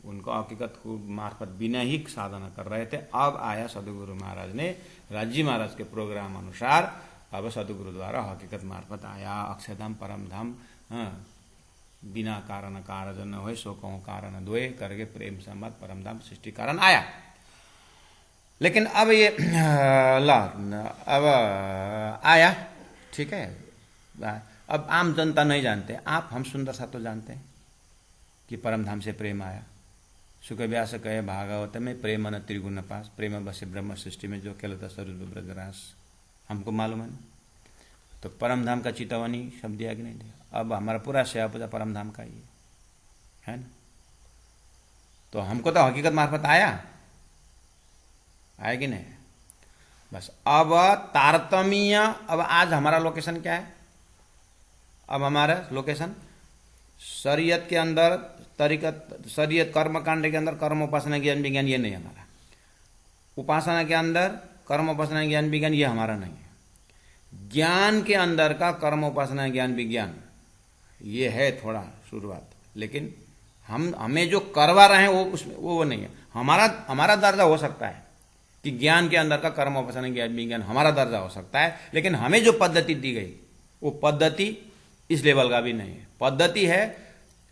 उनको हकीकत को मार्फत बिना ही साधना कर रहे थे। अब आया सदगुरु महाराज ने, राजी महाराज के प्रोग्राम अनुसार, अब सदगुरु द्वारा हकीकत मार्फत आया, अक्षरधाम परम धाम, बिना कारण कारज न हो, सो कहूं कारण द्वय करके प्रेम संवाद परम धाम सृष्टि कारण आया। लेकिन अब ये अब आया, ठीक है, अब आम जनता नहीं जानते, आप हम सुंदर सा तो जानते हैं कि परम धाम से प्रेम आया। सुख व्यास कहे भागवत में, प्रेम न त्रिगुण पास, प्रेम बस ब्रह्म सृष्टि में जो खेलता स्वरूप ब्रजरास, हमको मालूम है ना। तो परम धाम का चितवनी शब्द दिया कि नहीं दिया, अब हमारा पूरा सेवा पूजा परम धाम का ही है ना। तो हमको तो हकीकत मार्फत आया कि नहीं, बस अब तारतम्य। अब आज हमारा लोकेशन क्या है, अब हमारा लोकेशन शरीयत के अंदर, तरीकत, शरीयत कर्म कांड के अंदर कर्म उपासना ज्ञान विज्ञान, ये नहीं हमारा। उपासना के अंदर कर्म उपासना ज्ञान विज्ञान, ये हमारा नहीं है। ज्ञान के अंदर का कर्म उपासना ज्ञान विज्ञान, ये है थोड़ा शुरुआत, लेकिन हमें जो करवा रहे हैं वो उसमें वो नहीं है। हमारा दर्जा हो सकता है कि ज्ञान के अंदर का कर्म उपासना ज्ञान विज्ञान हमारा दर्जा हो सकता है, लेकिन हमें जो पद्धति दी गई वो पद्धति इस लेवल का भी नहीं है। पद्धति है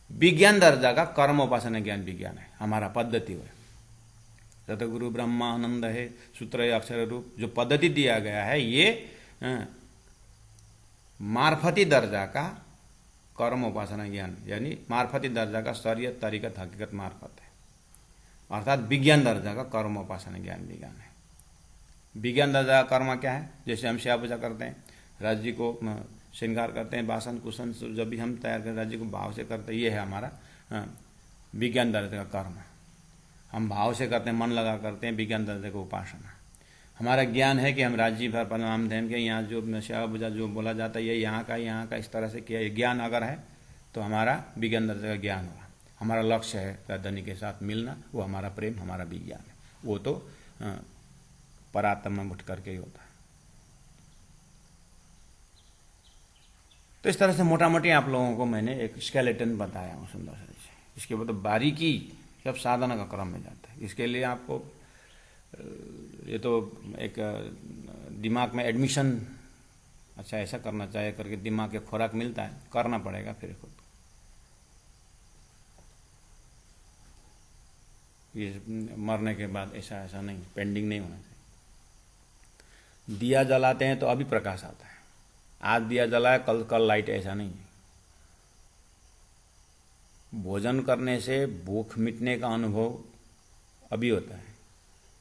विज्ञान दर्जा का कर्म उपासना ज्ञान विज्ञान है, हमारा पद्धति है। सतगुरु ब्रह्मानंद है, सूत्र अक्षर रूप, जो पद्धति दिया गया है ये मार्फती दर्जा का कर्म उपासना ज्ञान, यानी मार्फती दर्जा का शरीयत तरीकत हकीकत मार्फत है, अर्थात विज्ञान दर्जा का कर्म उपासना ज्ञान विज्ञान है। विज्ञान दर्जा का कर्म क्या है? जैसे हम सेवा पूजा करते हैं, राज्य को श्रृंगार करते हैं, बासन कुशन जब भी हम तैयार करते राज्य को भाव से करते हैं, ये है हमारा विज्ञान दर्जा का कर्म। हम भाव से करते हैं, मन लगा करते हैं, विज्ञान दर्जा का उपासना। हमारा ज्ञान है कि हम राज्य भर प्रणाम ध्यान के यहाँ जो सेवा पूजा जो बोला जाता है ये यहाँ का इस तरह से किया, ज्ञान अगर है तो हमारा विज्ञान दर्जा का ज्ञान हुआ। हमारा लक्ष्य है राजधानी के साथ मिलना, वो हमारा प्रेम, हमारा विज्ञान है, वो तो परात्म में उठ करके ही होता है। तो इस तरह से मोटा मोटी आप लोगों को मैंने एक स्केलेटन बताया हूँ सुंदर से। इसके बाद बारीकी जब साधना का क्रम में जाता है, इसके लिए आपको ये तो एक दिमाग में एडमिशन अच्छा ऐसा करना चाहिए करके दिमाग के खुराक मिलता है, करना पड़ेगा फिर खुद। ये मरने के बाद ऐसा नहीं, पेंडिंग नहीं होना चाहिए। दिया जलाते हैं तो अभी प्रकाश आता है, आज दिया जलाया कल लाइट, ऐसा नहीं है। भोजन करने से भूख मिटने का अनुभव अभी होता है,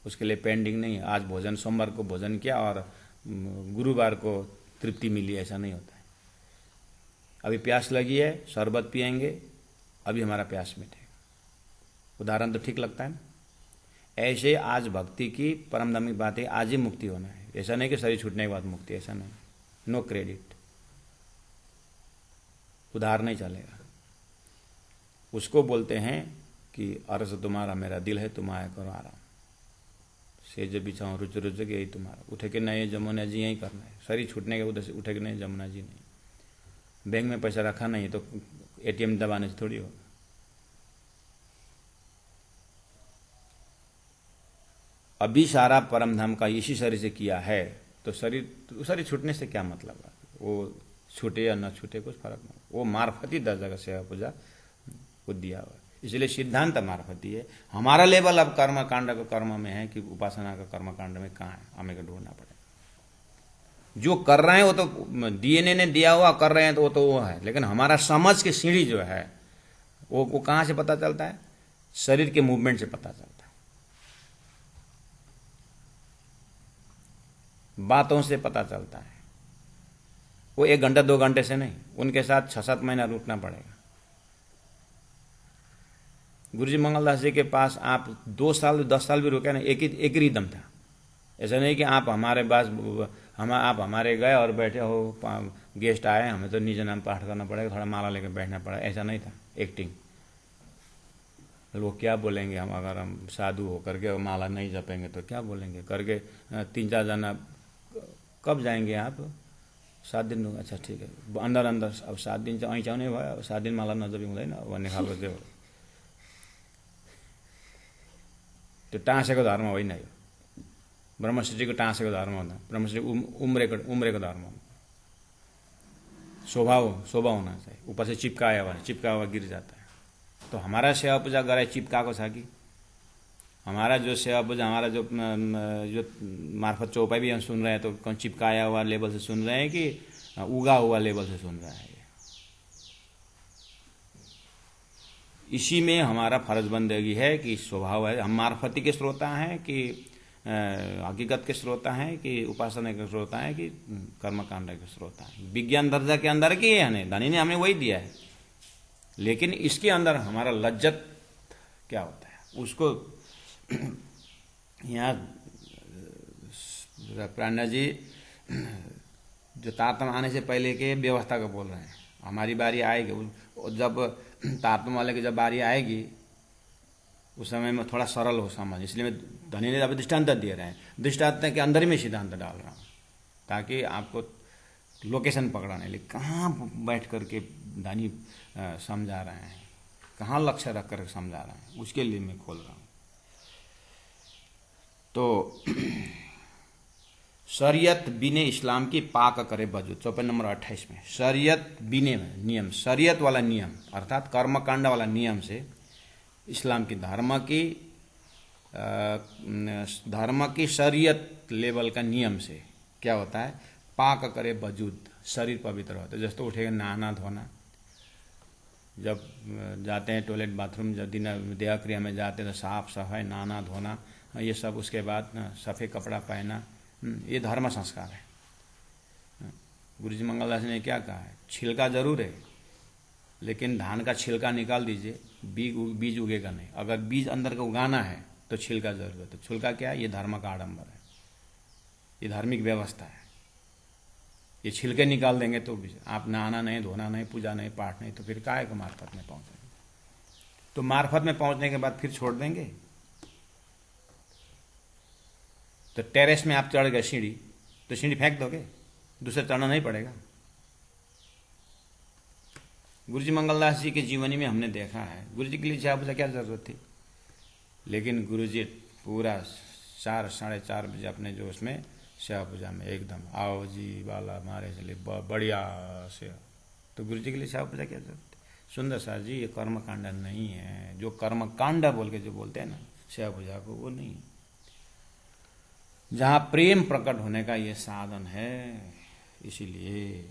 उसके लिए पेंडिंग नहीं है। आज भोजन, सोमवार को भोजन किया और गुरुवार को तृप्ति मिली, ऐसा नहीं होता है। अभी प्यास लगी है, शरबत पिएंगे, अभी हमारा प्यास मिटेगा। उदाहरण तो ठीक लगता है ना? ऐसे आज भक्ति की परमधामी बात है, आज ही मुक्ति होना है। ऐसा नहीं कि शरीर छूटने के बाद मुक्ति, ऐसा नहीं, नो क्रेडिट, उधार नहीं चलेगा। उसको बोलते हैं कि अर्ज तुम्हारा मेरा दिल है, तुम आया करो आराम से, जब बिछाऊं रुच रुच यही तुम्हारा। उठे के नहीं जमुना जी यही करना है, शरीर छूटने के उधर से उठे के नहीं जमुना जी नहीं। बैंक में पैसा रखा नहीं तो एटीएम दबाने से थोड़ी होगा। अभी सारा परमधाम का इसी शरीर से किया है तो शरीर छूटने से क्या मतलब है? वो छूटे या न छूटे कुछ फर्क नहीं, वो मार्फती दर्जा का सेवा पूजा को दिया हुआ। इसलिए सिद्धांत मार्फती है। हमारा लेवल अब कर्म कांड का कर्म में है कि उपासना का कर्म कांड में कहाँ है, हमें को ढूंढना पड़ेगा। जो कर रहे हैं वो तो डीएनए ने दिया हुआ कर रहे हैं तो वो है, लेकिन हमारा समझ की सीढ़ी जो है वो कहाँ से पता चलता है? शरीर के मूवमेंट से पता चलता है, बातों से पता चलता है। वो 1 घंटा 2 घंटे से नहीं, उनके साथ 6-7 महीना रुकना पड़ेगा। गुरुजी मंगलदास जी के पास आप 2 साल 10 साल भी रुके ना, एक ही रिदम था। ऐसा नहीं कि आप हमारे पास आप हमारे गए और बैठे हो, गेस्ट आए, हमें तो निज नाम पाठ करना पड़ेगा, थोड़ा माला लेकर बैठना पड़ा, ऐसा नहीं था। एक्टिंग, लोग क्या बोलेंगे हम, अगर हम साधु होकर के माला नहीं जपेंगे तो क्या बोलेंगे करके 3-4 जना, कब जाएंगे आप? 7 दिन। अच्छा ठीक है, अंदर अब 7 दिन चाहिँ चाउने भयो, 7 दिन माला नजपी हुँदैन भन्ने खालको त्यो टाँसेको धर्म होइन यो। ब्रह्मश्रीको टाँसेको धर्म हुँदैन, ब्रह्मश्री उम्रेको धर्म हो। स्वभाव होना चाहिए, ऊपर से चिपकाया हुआ गिर जाता है। तो हमारा सेवा पूजा गराए चिपकाएको छ कि? हमारा जो सेवा पूजा, हमारा जो मार्फत चौपाई भी हम सुन रहे हैं तो कौन चिपकाया हुआ लेवल से सुन रहे हैं कि उगा हुआ लेवल से सुन रहा है? इसी में हमारा फर्ज बंदगी है कि स्वभाव है। हम मार्फती के श्रोता हैं कि हकीकत के श्रोता हैं कि उपासना के श्रोता हैं कि कर्मकांड के श्रोता हैं? विज्ञान दर्जा के अंदर की है, धनी ने हमें वही दिया है, लेकिन इसके अंदर हमारा लज्जत क्या होता है उसको यहाँ प्राणा जी जो तारतम आने से पहले के व्यवस्था का बोल रहे हैं। हमारी बारी आएगी, जब तारतम वाले की जब बारी आएगी उस समय में थोड़ा सरल हो समझ, इसलिए मैं धनी ने अभी दृष्टांत दे रहे हैं। दृष्टांत के अंदर ही मैं सिद्धांत डाल रहा हूँ ताकि आपको लोकेशन पकड़ाने लिए कहाँ बैठ करके धनी समझा रहे हैं, कहाँ लक्ष्य रख कर समझा रहे हैं, उसके लिए मैं खोल रहा हूँ। तो शरीयत बिने इस्लाम की पाक करे वजूद, चौपाई नंबर 28 में। शरीयत बिने में नियम, शरीयत वाला नियम अर्थात कर्मकांड वाला नियम से इस्लाम की धर्म की शरीयत लेवल का नियम से क्या होता है, पाक करे वजूद, शरीर पवित्र होता है। जैसे तो उठेगा नहाना धोना, जब जाते हैं टॉयलेट बाथरूम, जब देह क्रिया में जाते हैं तो साफ सफाई, नहाना धोना, ये सब, उसके बाद सफ़ेद कपड़ा पहना, ये धर्म संस्कार है। गुरु जी मंगलदास ने क्या कहा है, छिलका जरूर है लेकिन धान का छिलका निकाल दीजिए, बीज उगेगा नहीं। अगर बीज अंदर का उगाना है तो छिलका जरूर है। तो छिलका क्या है, ये धर्म का आडंबर है, ये धार्मिक व्यवस्था है। ये छिलके निकाल देंगे तो आप नहाना नहीं, धोना नहीं, पूजा नहीं, पाठ नहीं, तो फिर काहे को मार्फत में पहुंचेंगे। तो मार्फत में पहुंचने के बाद फिर छोड़ देंगे। तो टेरेस में आप चढ़ गए सीढ़ी, तो सीढ़ी फेंक दोगे, दूसरे चढ़ना नहीं पड़ेगा। गुरु जी मंगलदास जी के जीवनी में हमने देखा है, गुरु जी के लिए चाय पूजा क्या जरूरत थी, लेकिन गुरु जी पूरा 4 साढ़े 4 बजे अपने जो उसमें सेवा पूजा में एकदम आओ जी वाला मारे चले बढ़िया से। तो गुरु जी के लिए सेवा पूजा क्या जरूरत है। सुंदर सर जी, ये कर्म कांड नहीं है, जो कर्म कांड बोल के जो बोलते हैं ना सेवा पूजा को, वो नहीं है। जहाँ प्रेम प्रकट होने का ये साधन है, इसीलिए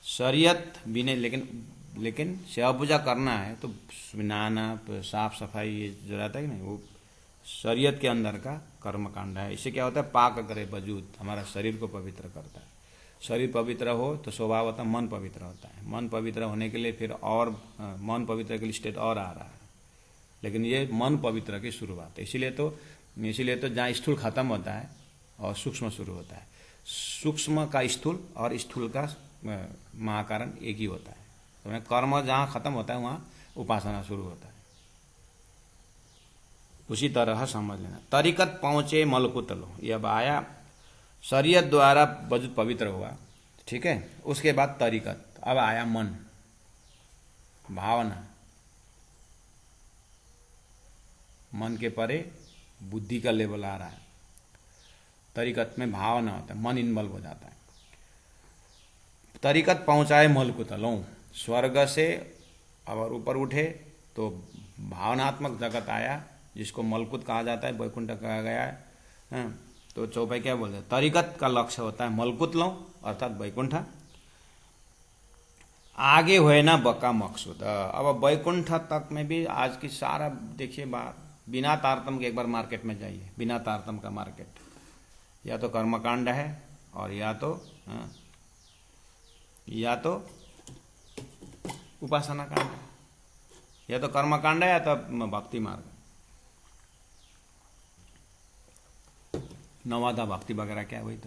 शरीयत बिने, लेकिन सेवा पूजा करना है तो नहाना, साफ सफाई, ये जो रहता है कि नहीं, वो शरीयत के अंदर का कर्म कांड है। इससे क्या होता है, पाक करे वजूद, हमारा शरीर को पवित्र करता है। शरीर पवित्र हो तो स्वभावतः मन पवित्र होता है। मन पवित्र होने के लिए फिर और मन पवित्र के लिए स्टेट और आ रहा है, लेकिन ये मन पवित्र की शुरुआत है। इसीलिए तो जहाँ स्थूल खत्म होता है और सूक्ष्म शुरू होता है, सूक्ष्म का स्थूल और स्थूल का महाकारण एक ही होता है। तो कर्म जहाँ खत्म होता है वहाँ उपासना शुरू होता है। उसी तरह समझ लेना। तरीकत पहुंचे मलकुत लो, ये अब आया, शरीयत द्वारा वजूद पवित्र हुआ, ठीक है। उसके बाद तरीकत, अब आया मन, भावना, मन के परे बुद्धि का लेवल आ रहा है। तरीकत में भावना होता है, मन इन्वॉल्व हो जाता है। तरीकत पहुंचाए मलकुत लो, स्वर्ग से अगर ऊपर उठे तो भावनात्मक जगत आया, जिसको मलकुत कहा जाता है, वैकुंठ कहा गया है। तो चौपाई क्या बोलते हैं, तरीकत का लक्ष्य होता है मलकुत लो अर्थात वैकुंठ। आगे हुए ना बका मकसूद। अब वैकुंठ तक में भी आज की सारा देखिए बात, बिना तारतम के एक बार मार्केट में जाइए, बिना तारतम का मार्केट, या तो कर्मकांड है और या तो उपासना कांड है, या तो कर्मकांड है या तो भक्ति मार्ग, नवादा भक्ति वगैरह क्या वही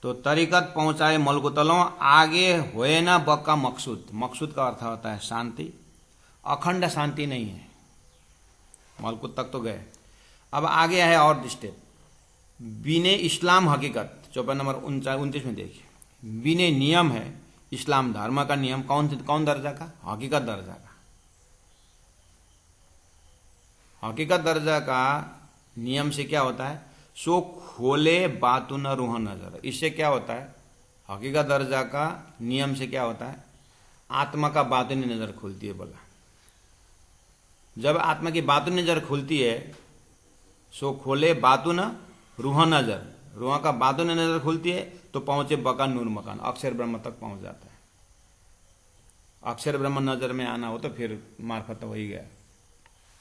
तो तरीकत पहुंचाए मलकुतलों, आगे हुए ना बक्का मकसूद। मकसूद का अर्थ होता है शांति, अखंड शांति नहीं है। मलकुत तक तो गए, अब आगे है और स्टेप, बिने इस्लाम हकीकत। चौपाई नंबर 29 में देखिए, बिने नियम है इस्लाम धर्म का नियम, कौन दर्जा का, हकीकत दर्जा का। हकीकत दर्जा का नियम से क्या होता है, सो खोले बातु न रूह नजर। इससे क्या होता है, हकीकत दर्जा का नियम से क्या होता है, आत्मा का बातुनी नजर खुलती है। बोला जब आत्मा की बातुनी नजर खुलती है, सो खोले बातु न रूह नजर, रूह का बातुनी नजर खुलती है तो पहुंचे बका नूर मकान, अक्षर ब्रह्म तक पहुंच जाता है। अक्षर ब्रह्म नजर में आना हो तो फिर मार्फत तो वही गया।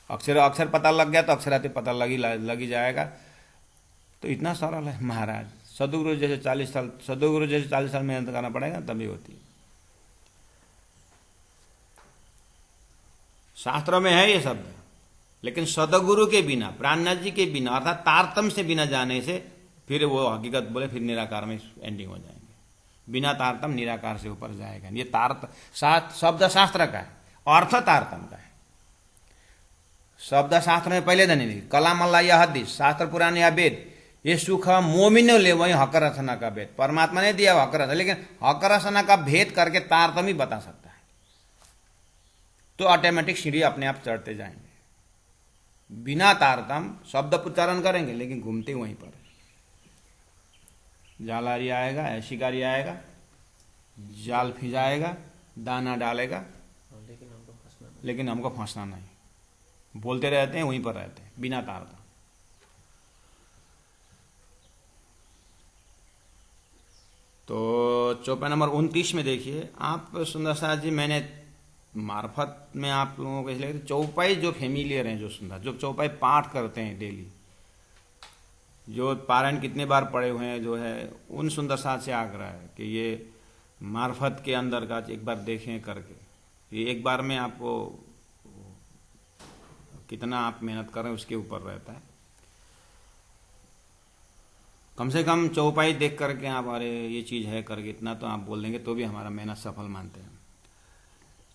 अक्षर पता लग गया तो अक्षराती पता लगी जाएगा। तो इतना सरल है महाराज। सदगुरु जैसे 40 साल मेहनत करना पड़ेगा तभी होती है। शास्त्रों में है ये शब्द, लेकिन सदगुरु के बिना, प्राणनाथ जी के बिना अर्थात तारतम से बिना जाने से फिर वो हकीकत बोले फिर निराकार में एंडिंग हो जाएंगे। बिना तारतम निराकार से ऊपर जाएगा। ये शब्द शास्त्र का है, अर्थ तारतम का है। शब्द शास्त्र में पहले दिन नहीं, कलाम अल्लाह या हदीस, शास्त्र पुराण या वेद, ये सुख मोमिनो ले वही हक रचना का भेद। परमात्मा ने दिया हक रचना, लेकिन हक रचना का भेद करके तारतम ही बता सकता है। तो ऑटोमेटिक सीढ़ी अपने आप चढ़ते जाएंगे। बिना तारतम शब्द उच्चारण करेंगे लेकिन घूमते वहीं पर। जालारी आएगा, शिकारी आएगा, जाल फिजाएगा, दाना डालेगा, लेकिन हमको फंसना नहीं। बोलते रहते हैं, वहीं पर रहते हैं बिना तारतम। तो चौपाई नंबर 29 में देखिए आप सुंदर साथ जी, मैंने मार्फत में आप लोगों को इसलिए चौपाई जो फेमिलियर हैं, जो सुंदर, जो चौपाई पाठ करते हैं डेली, जो पारायण कितने बार पढ़े हुए हैं, जो है उन सुंदर साथ से आग्रह है कि ये मार्फत के अंदर का एक बार देखें करके। ये एक बार में आपको कितना आप मेहनत कर रहे हैं उसके ऊपर रहता है। कम से कम चौपाई देख करके आप अरे ये चीज़ है करके इतना तो आप बोल देंगे तो भी हमारा मेहनत सफल मानते हैं।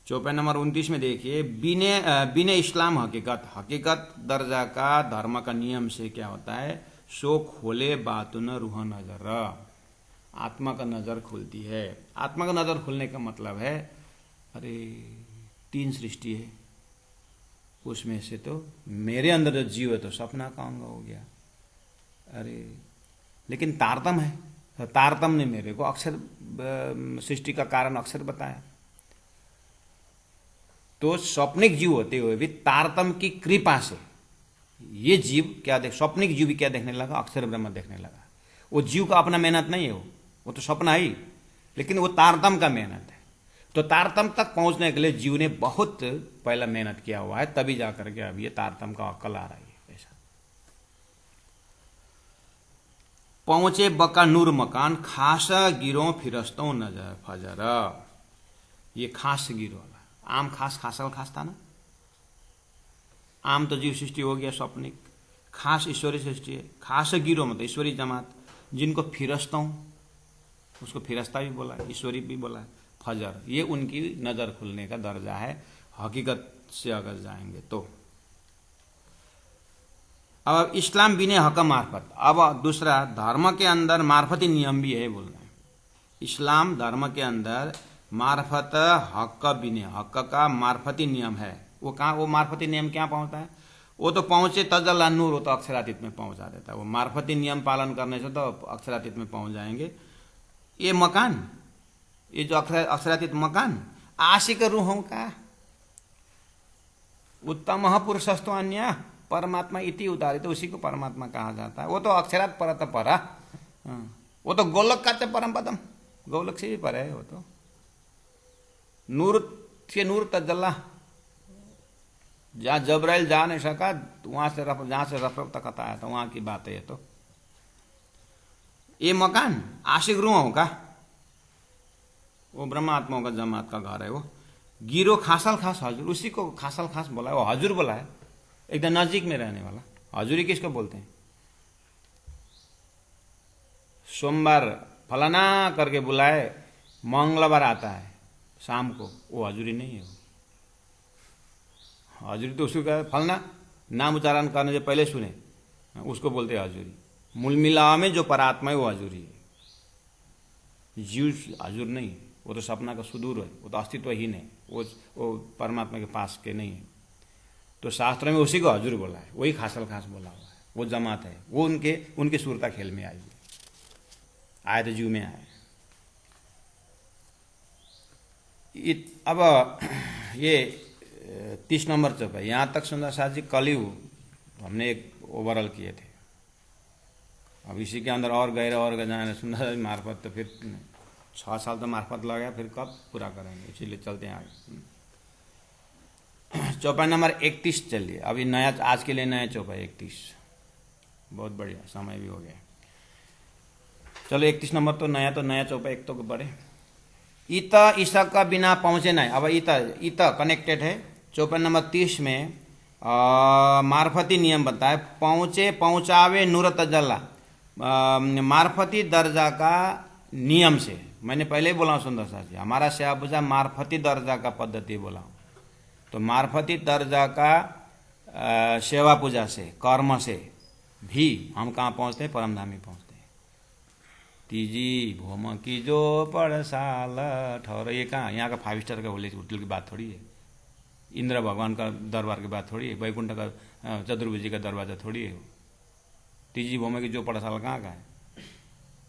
चौपाई नंबर 29 में देखिए, बिने इस्लाम हकीकत, हकीकत दर्जा का धर्म का नियम से क्या होता है, सो खोले बातुन रूह नजर, आत्मा का नजर खुलती है। आत्मा का नजर खुलने का मतलब है अरे 3 सृष्टि है, उसमें से तो मेरे अंदर जो जीव है तो सपना का अंग हो गया। अरे लेकिन तारतम है, तो तारतम ने मेरे को अक्षर सृष्टि का कारण अक्षर बताया। तो स्वप्निक जीव होते हुए भी तारतम की कृपा से ये जीव क्या देख, स्वप्निक जीव भी क्या देखने लगा, अक्षर ब्रह्म देखने लगा। वो जीव का अपना मेहनत नहीं है, वो तो सपना ही, लेकिन वो तारतम का मेहनत है। तो तारतम तक पहुंचने के लिए जीव ने बहुत पहला मेहनत किया हुआ है, तभी जाकर के अब ये तारतम का अक्ल आ रही है। ऐसा पहुंचे बका नूर मकान, खास गिरो फिरस्तों नजर फजर। ये खास गिरो वाला, आम खास खासल खास था ना, आम तो जीव सृष्टि हो गया स्वप्निक, खास ईश्वरी सृष्टि है। खास गिरो मतलब ईश्वरी जमात, जिनको फिरस्तों, उसको फिरस्ता भी बोला है, ईश्वरी भी बोला है, फजर, ये उनकी नजर खुलने का दर्जा है हकीकत से अगर जाएंगे तो। अब इस्लाम बिने हक मार्फत, अब दूसरा धर्म के अंदर मार्फती नियम भी है बोलना है। इस्लाम धर्म के अंदर मार्फत हक बिने, हक का मार्फती नियम है। वो कहाँ, वो मार्फती नियम क्या पहुंचता है, वो तो पहुंचे तजल्ला नूर, वो तो अक्षरातीत में पहुंचा देता है। वो मार्फती नियम पालन करने से तो अक्षरातीत में पहुंच जाएंगे। ये मकान, ये जो अक्षरातीत मकान आशिक रूहों का उत्तम पुरुषस्तु अन्य परमात्मा इति उतारी, तो उसी को परमात्मा कहा जाता है। वो तो अक्षरात परत परा, वो तो गोलक का परम पदम, गोलक से भी पर है। वो तो नूर से नूर तजल्ला, जहां जबराइल जा नहीं सका वहां से जहां से रफ तक आया था, वहां की बात है ये। तो ये मकान आशिक रूहों का, वो ब्रह्मात्माओं का जमात का घर है। वो गिरो खासल खास हजूर, उसी को खासल खास बोला है, वो हजूर बोला है, एकदम नजदीक में रहने वाला। हजूरी किसको बोलते हैं, सोमवार फलाना करके बुलाए, मंगलवार आता है शाम को, वो हजूरी नहीं है। हजूरी तो उसको क्या, फलना नाम उच्चारण करने से पहले सुने उसको बोलते हैं हजूरी। मूल मिलावा में जो परात्मा है वो हजूरी है, जीव हजूर नहीं है। वो तो सपना का सुदूर है, वो तो अस्तित्व ही नहीं, वो परमात्मा के पास के नहीं है। तो शास्त्र में उसी को हजूर बोला है, वही खासल खास बोला हुआ है, वो जमात है, वो उनके सुरता खेल में आई, आए तो जीव में आए। अब ये 30 नंबर चौपाई, यहाँ तक सुंदर साथ जी कलयुग हमने एक ओवरऑल किए थे। अब इसी के अंदर और गहरे और जाने सुंदर मार्फत, तो फिर 6 साल तो मार्फत लगा, फिर कब पूरा करेंगे, इसीलिए चलते हैं आगे। चौपाई नंबर 31 चलिए, अभी नया, आज के लिए नया चौपाई 31, बहुत बढ़िया, समय भी हो गया। चलो 31 नंबर तो नया चौपाई एक तो बड़े। इत ईसा का बिना पहुंचे नहीं, अब इत कनेक्टेड है। चौपाई नंबर 30 में मार्फती नियम बताए, पहुंचे पहुंचावे नूर तजल्ला, मार्फती दर्जा का नियम से। मैंने पहले ही बोला सुंदर साथ जी, हमारा सेवा मार्फती दर्जा का पद्धति बोला, तो मार्फती दर्जा का सेवा पूजा से, कर्म से भी हम कहाँ पहुंचते हैं, परमधामी पहुंचते हैं। तीजी भोम की जो पड़साल ठहर, ये कहाँ, यहाँ का 5 स्टार का होटल की बात थोड़ी है, इंद्र भगवान का दरबार के बाद थोड़ी है, वैकुंठ का चतुर्भुजी का दरवाजा थोड़ी है। तीजी भूमि की जो पड़साल कहाँ का है,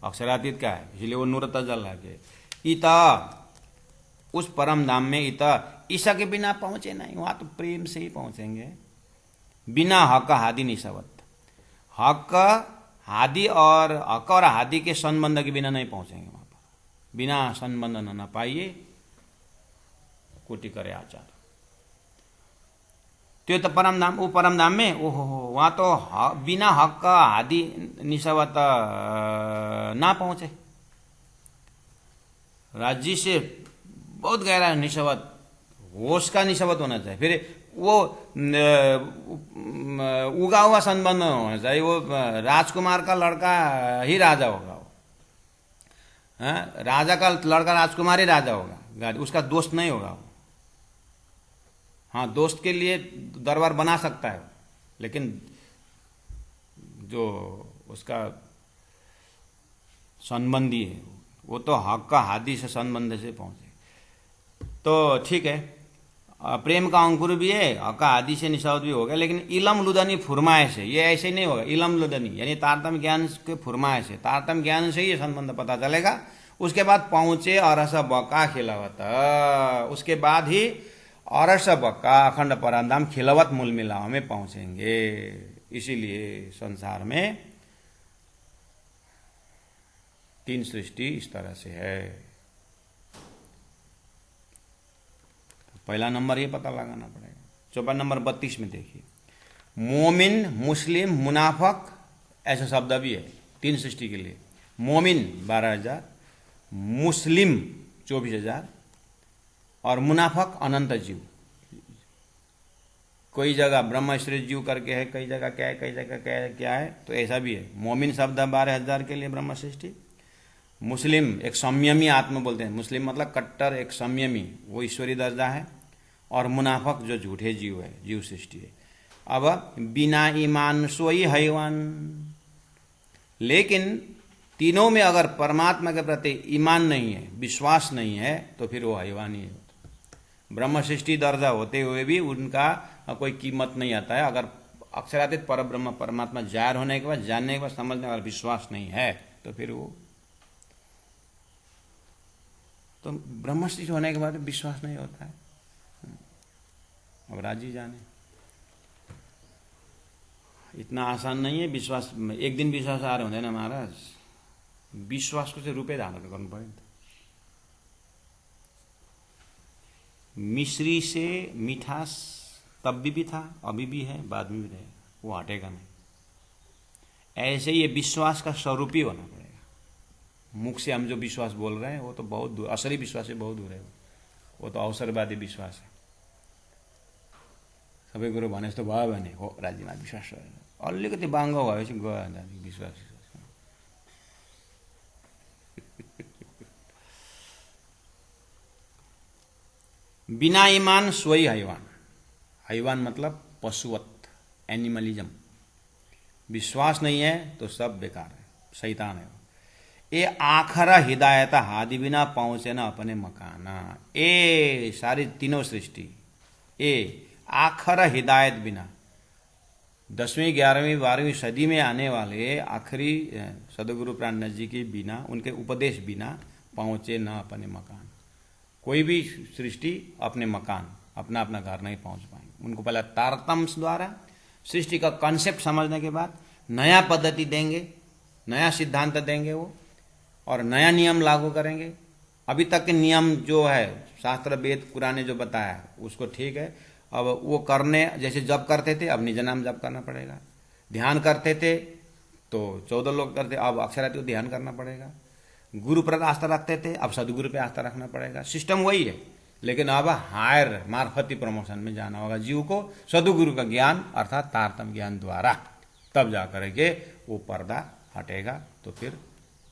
अक्षरातीत का है, इसलिए वो नूरत जल है। ईता उस परम धाम में ईता ईसा के बिना पहुंचे नहीं, वहां तो प्रेम से ही पहुंचेंगे। बिना हक हादि निशवत, हक हादि और हक और हादि के संबंध के बिना नहीं पहुंचेंगे वहां पर। बिना संबंध न पाइए कोटि करे आचार। त्यो तो परम धाम, वो परम धाम में ओहो वहां तो बिना हक हादि निशवत ना पहुंचे। राज्य से बहुत गहरा निशवत, होश का निशवत होना चाहिए। फिर वो उगा हुआ संबंध होना चाहिए। वो राजकुमार का लड़का ही राजा होगा, राजा का लड़का राजकुमार ही राजा होगा, उसका दोस्त नहीं होगा वो। हाँ, दोस्त के लिए दरबार बना सकता है, लेकिन जो उसका संबंधी है वो तो हक का हादि से संबंध से पहुंचे। तो ठीक है, प्रेम का अंकुर भी है, हक का हादि से निशावत भी हो गया, लेकिन इलम लुदनी फुरमाए से ये ऐसे नहीं होगा। इलम लुदनी यानी तारतम ज्ञान के फुरमाए से, तारतम ज्ञान से ही ये संबंध पता चलेगा। उसके बाद पहुंचे अरस बका खिलावत, उसके बाद ही अरस बका अखंड परमधाम खिलवत मूल मिलाव में पहुंचेंगे। इसीलिए संसार में 3 सृष्टि इस तरह से है। पहला नंबर ये पता लगाना पड़ेगा। चौपाई नंबर 32 में देखिए, मोमिन, मुस्लिम, मुनाफक ऐसा शब्द भी है 3 सृष्टि के लिए। मोमिन 12,000, मुस्लिम 24,000 और मुनाफक अनंत जीव। कोई जगह ब्रह्मश्रेष्ठ जीव करके है, कई जगह क्या है, कई जगह क्या है, तो ऐसा भी है। मोमिन शब्द 12,000 के लिए ब्रह्मश्रेष्ठी। मुस्लिम एक संयमी आत्मा बोलते हैं, मुस्लिम मतलब कट्टर एक संयमी, वो ईश्वरी दर्जा है। और मुनाफक जो झूठे जीव है, जीव सृष्टि है। अब बिना ईमान सोई हैवान, लेकिन तीनों में अगर परमात्मा के प्रति ईमान नहीं है, विश्वास नहीं है, तो फिर वो हैवान ही है। ब्रह्म सृष्टि दर्जा होते हुए भी उनका कोई कीमत नहीं आता है। अगर अक्षरातीत पर ब्रह्म परमात्मा जाहिर होने के बाद, जानने के बाद, समझने का विश्वास नहीं है, तो फिर वो तो ब्रह्म सृष्टि होने के बाद विश्वास नहीं होता है। अब राजी जाने, इतना आसान नहीं है विश्वास। एक दिन विश्वास आ रहे होंगे ना महाराज, विश्वास को चाहिँ रूपै धारण गर्नु पर्यो नि त। मिश्री से मिठास तब भी था, अभी भी है, बाद में भी रहेगा, वो हटेगा नहीं। ऐसे ये विश्वास का स्वरूप ही होना पड़ेगा। मुख से हम जो विश्वास बोल रहे हैं वो तो बहुत दूर, असली विश्वास से बहुत दूर है। वो तो अवसरवादी विश्वास है। सबै कुरो भने जस्तो भयो भने हो राज्यमा विश्वास रहेन, अलिकति बाङ्गो भएपछि गयो विश्वास। बिना ईमान सोई हैवान, हैवान मतलब पशुवत, एनिमलिज्म। विश्वास नहीं है तो सब बेकार है, शैतान है। ए आखरा हिदायत हादि बिना पहुंचे न अपने मकाना। ए सारी तीनों सृष्टि, ए आखर हिदायत बिना, 10वीं 11वीं 12वीं सदी में आने वाले आखिरी सदगुरु प्राणनाथ जी के बिना, उनके उपदेश बिना पहुंचे न अपने मकान। कोई भी सृष्टि अपने मकान, अपना अपना घर नहीं पहुंच पाएंगे। उनको पहले तारतम्य द्वारा सृष्टि का कॉन्सेप्ट समझने के बाद नया पद्धति देंगे, नया सिद्धांत देंगे वो, और नया नियम लागू करेंगे। अभी तक के नियम जो है शास्त्र वेद कुरान जो बताया उसको ठीक है, अब वो करने, जैसे जप करते थे अब निज नाम जप करना पड़ेगा। ध्यान करते थे तो 14 लोग करते, अब अक्षरातीत ध्यान करना पड़ेगा। गुरु पर आस्था रखते थे, अब सदगुरु पे आस्था रखना पड़ेगा। सिस्टम वही है, लेकिन अब हायर मार्फती प्रमोशन में जाना होगा जीव को सदगुरु का ज्ञान अर्थात तारतम्य ज्ञान द्वारा, तब जाकर के वो पर्दा हटेगा। तो फिर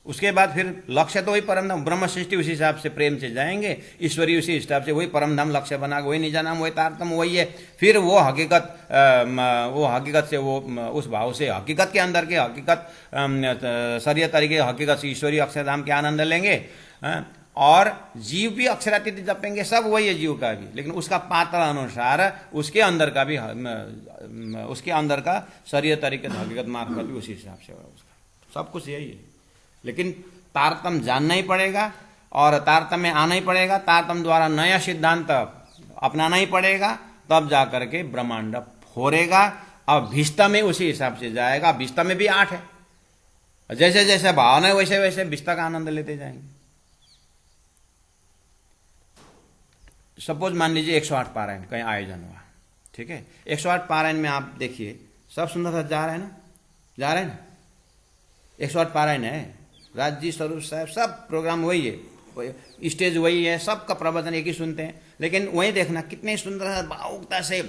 उसके बाद फिर लक्ष्य तो वही परमधाम, ब्रह्म सृष्टि उसी हिसाब से प्रेम से जाएंगे, ईश्वरी उसी हिसाब से वही परमधाम लक्ष्य बना, वही निजा नाम, वही तारतम्य वही है। फिर वो हकीकत से वो उस भाव से हकीकत के अंदर के हकीकत शरीय तरीके हकीकत से ईश्वरी अक्षरधाम के आनंद लेंगे। और जीव भी अक्षरातीत जपेंगे, सब वही है जीव का भी, लेकिन उसका पात्र अनुसार उसके अंदर का भी, उसके अंदर का शरीर तरीके हकीकत मार्फत भी उसी हिसाब से होगा उसका, सब कुछ यही है। लेकिन तारतम्य जानना ही पड़ेगा और तारतम्य आना ही पड़ेगा, तारतम्य द्वारा नया सिद्धांत अपनाना ही पड़ेगा, तब जाकर के ब्रह्मांड फोरेगा। अब भिष्टा में उसी हिसाब से जाएगा। भिष्टा में भी 8 है, जैसे जैसे भावना है वैसे वैसे भिष्टा का आनंद लेते जाएंगे। सपोज मान लीजिए 108 पारायण कहीं आयोजन हुआ, ठीक है, 108 पारायण में आप देखिए सब सुंदर जा रहे हैं ना, जा रहे हैं ना, 108 पारायण है, राजी स्वरूप साहब सब प्रोग्राम वही है, स्टेज वही है, सबका प्रवचन एक ही सुनते हैं, लेकिन वही देखना कितने सुंदर भावुकता से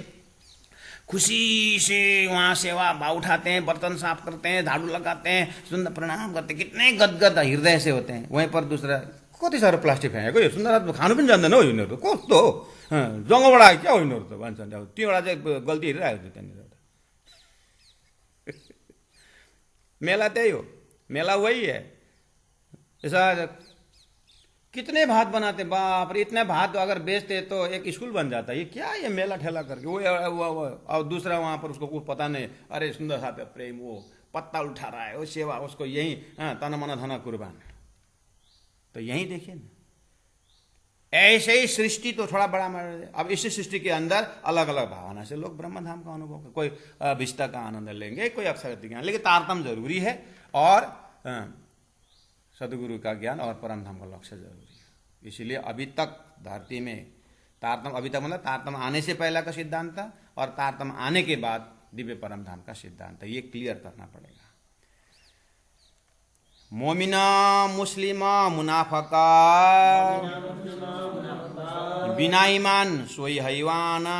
खुशी से वहाँ सेवा भाव उठाते हैं, बर्तन साफ करते हैं, झाड़ू लगाते हैं, सुंदर प्रणाम करते हैं, कितने गदगद हृदय से होते हैं। वहीं पर दूसरा कति साह्रो प्लास्टिक फ्याँकेको, यो सुन्दर खानु पनि जान्दैन हौ यिनीहरू त, कस्तो हो जङ्गबाट आयो क्या हो यिनीहरू त भन्छन्। अब त्योबाट चाहिँ गल्ती हेरिरहेको छ त्यहाँनिर। मेला त्यही हो, मेला वही है। ऐसा कितने भात बनाते, बाप रे, इतने भात अगर बेचते तो एक स्कूल बन जाता। ये क्या ये मेला ठेला करके वो और दूसरा वहां पर उसको कुछ पता नहीं, अरे सुंदर साथ प्रेम, वो पत्ता उठा रहा है, वो सेवा, उसको यही तना मना धना कुर्बान। तो यही देखिए ना, ऐसे ही सृष्टि तो थोड़ा बड़ा। अब इसी सृष्टि के अंदर अलग अलग भावना से लोग ब्रह्म धाम का अनुभव कर, कोई विष्टा का आनंद लेंगे, कोई अक्षरति ज्ञान, लेकिन तारतम्य जरूरी है और सदगुरु का ज्ञान और परम धाम का लक्ष्य जरूरी है। इसलिए अभी तक धरती में तारतम्य, अभी तक मतलब तारतम्य आने से पहला का सिद्धांत था और तारतम्य आने के बाद दिव्य परम धाम का सिद्धांत है, ये क्लियर करना पड़ेगा। मोमिना मुस्लिमा मुनाफका बिना ईमान सोई हैवाना,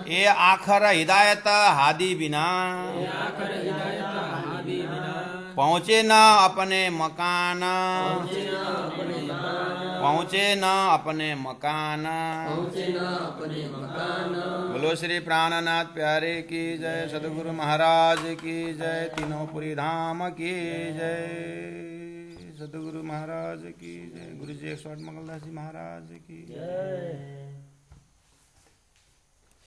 ए आखर हिदायत हादी बिना पहुँचे न अपने मकान, पहुँचे न अपने मकान। बोलो श्री प्राणनाथ प्यारे की जय, सदगुरु महाराज की जय, तीनों पुरी धाम की जय, सदगुरु महाराज की जय, गुरु जी 108 मंगलदास जी महाराज की जय।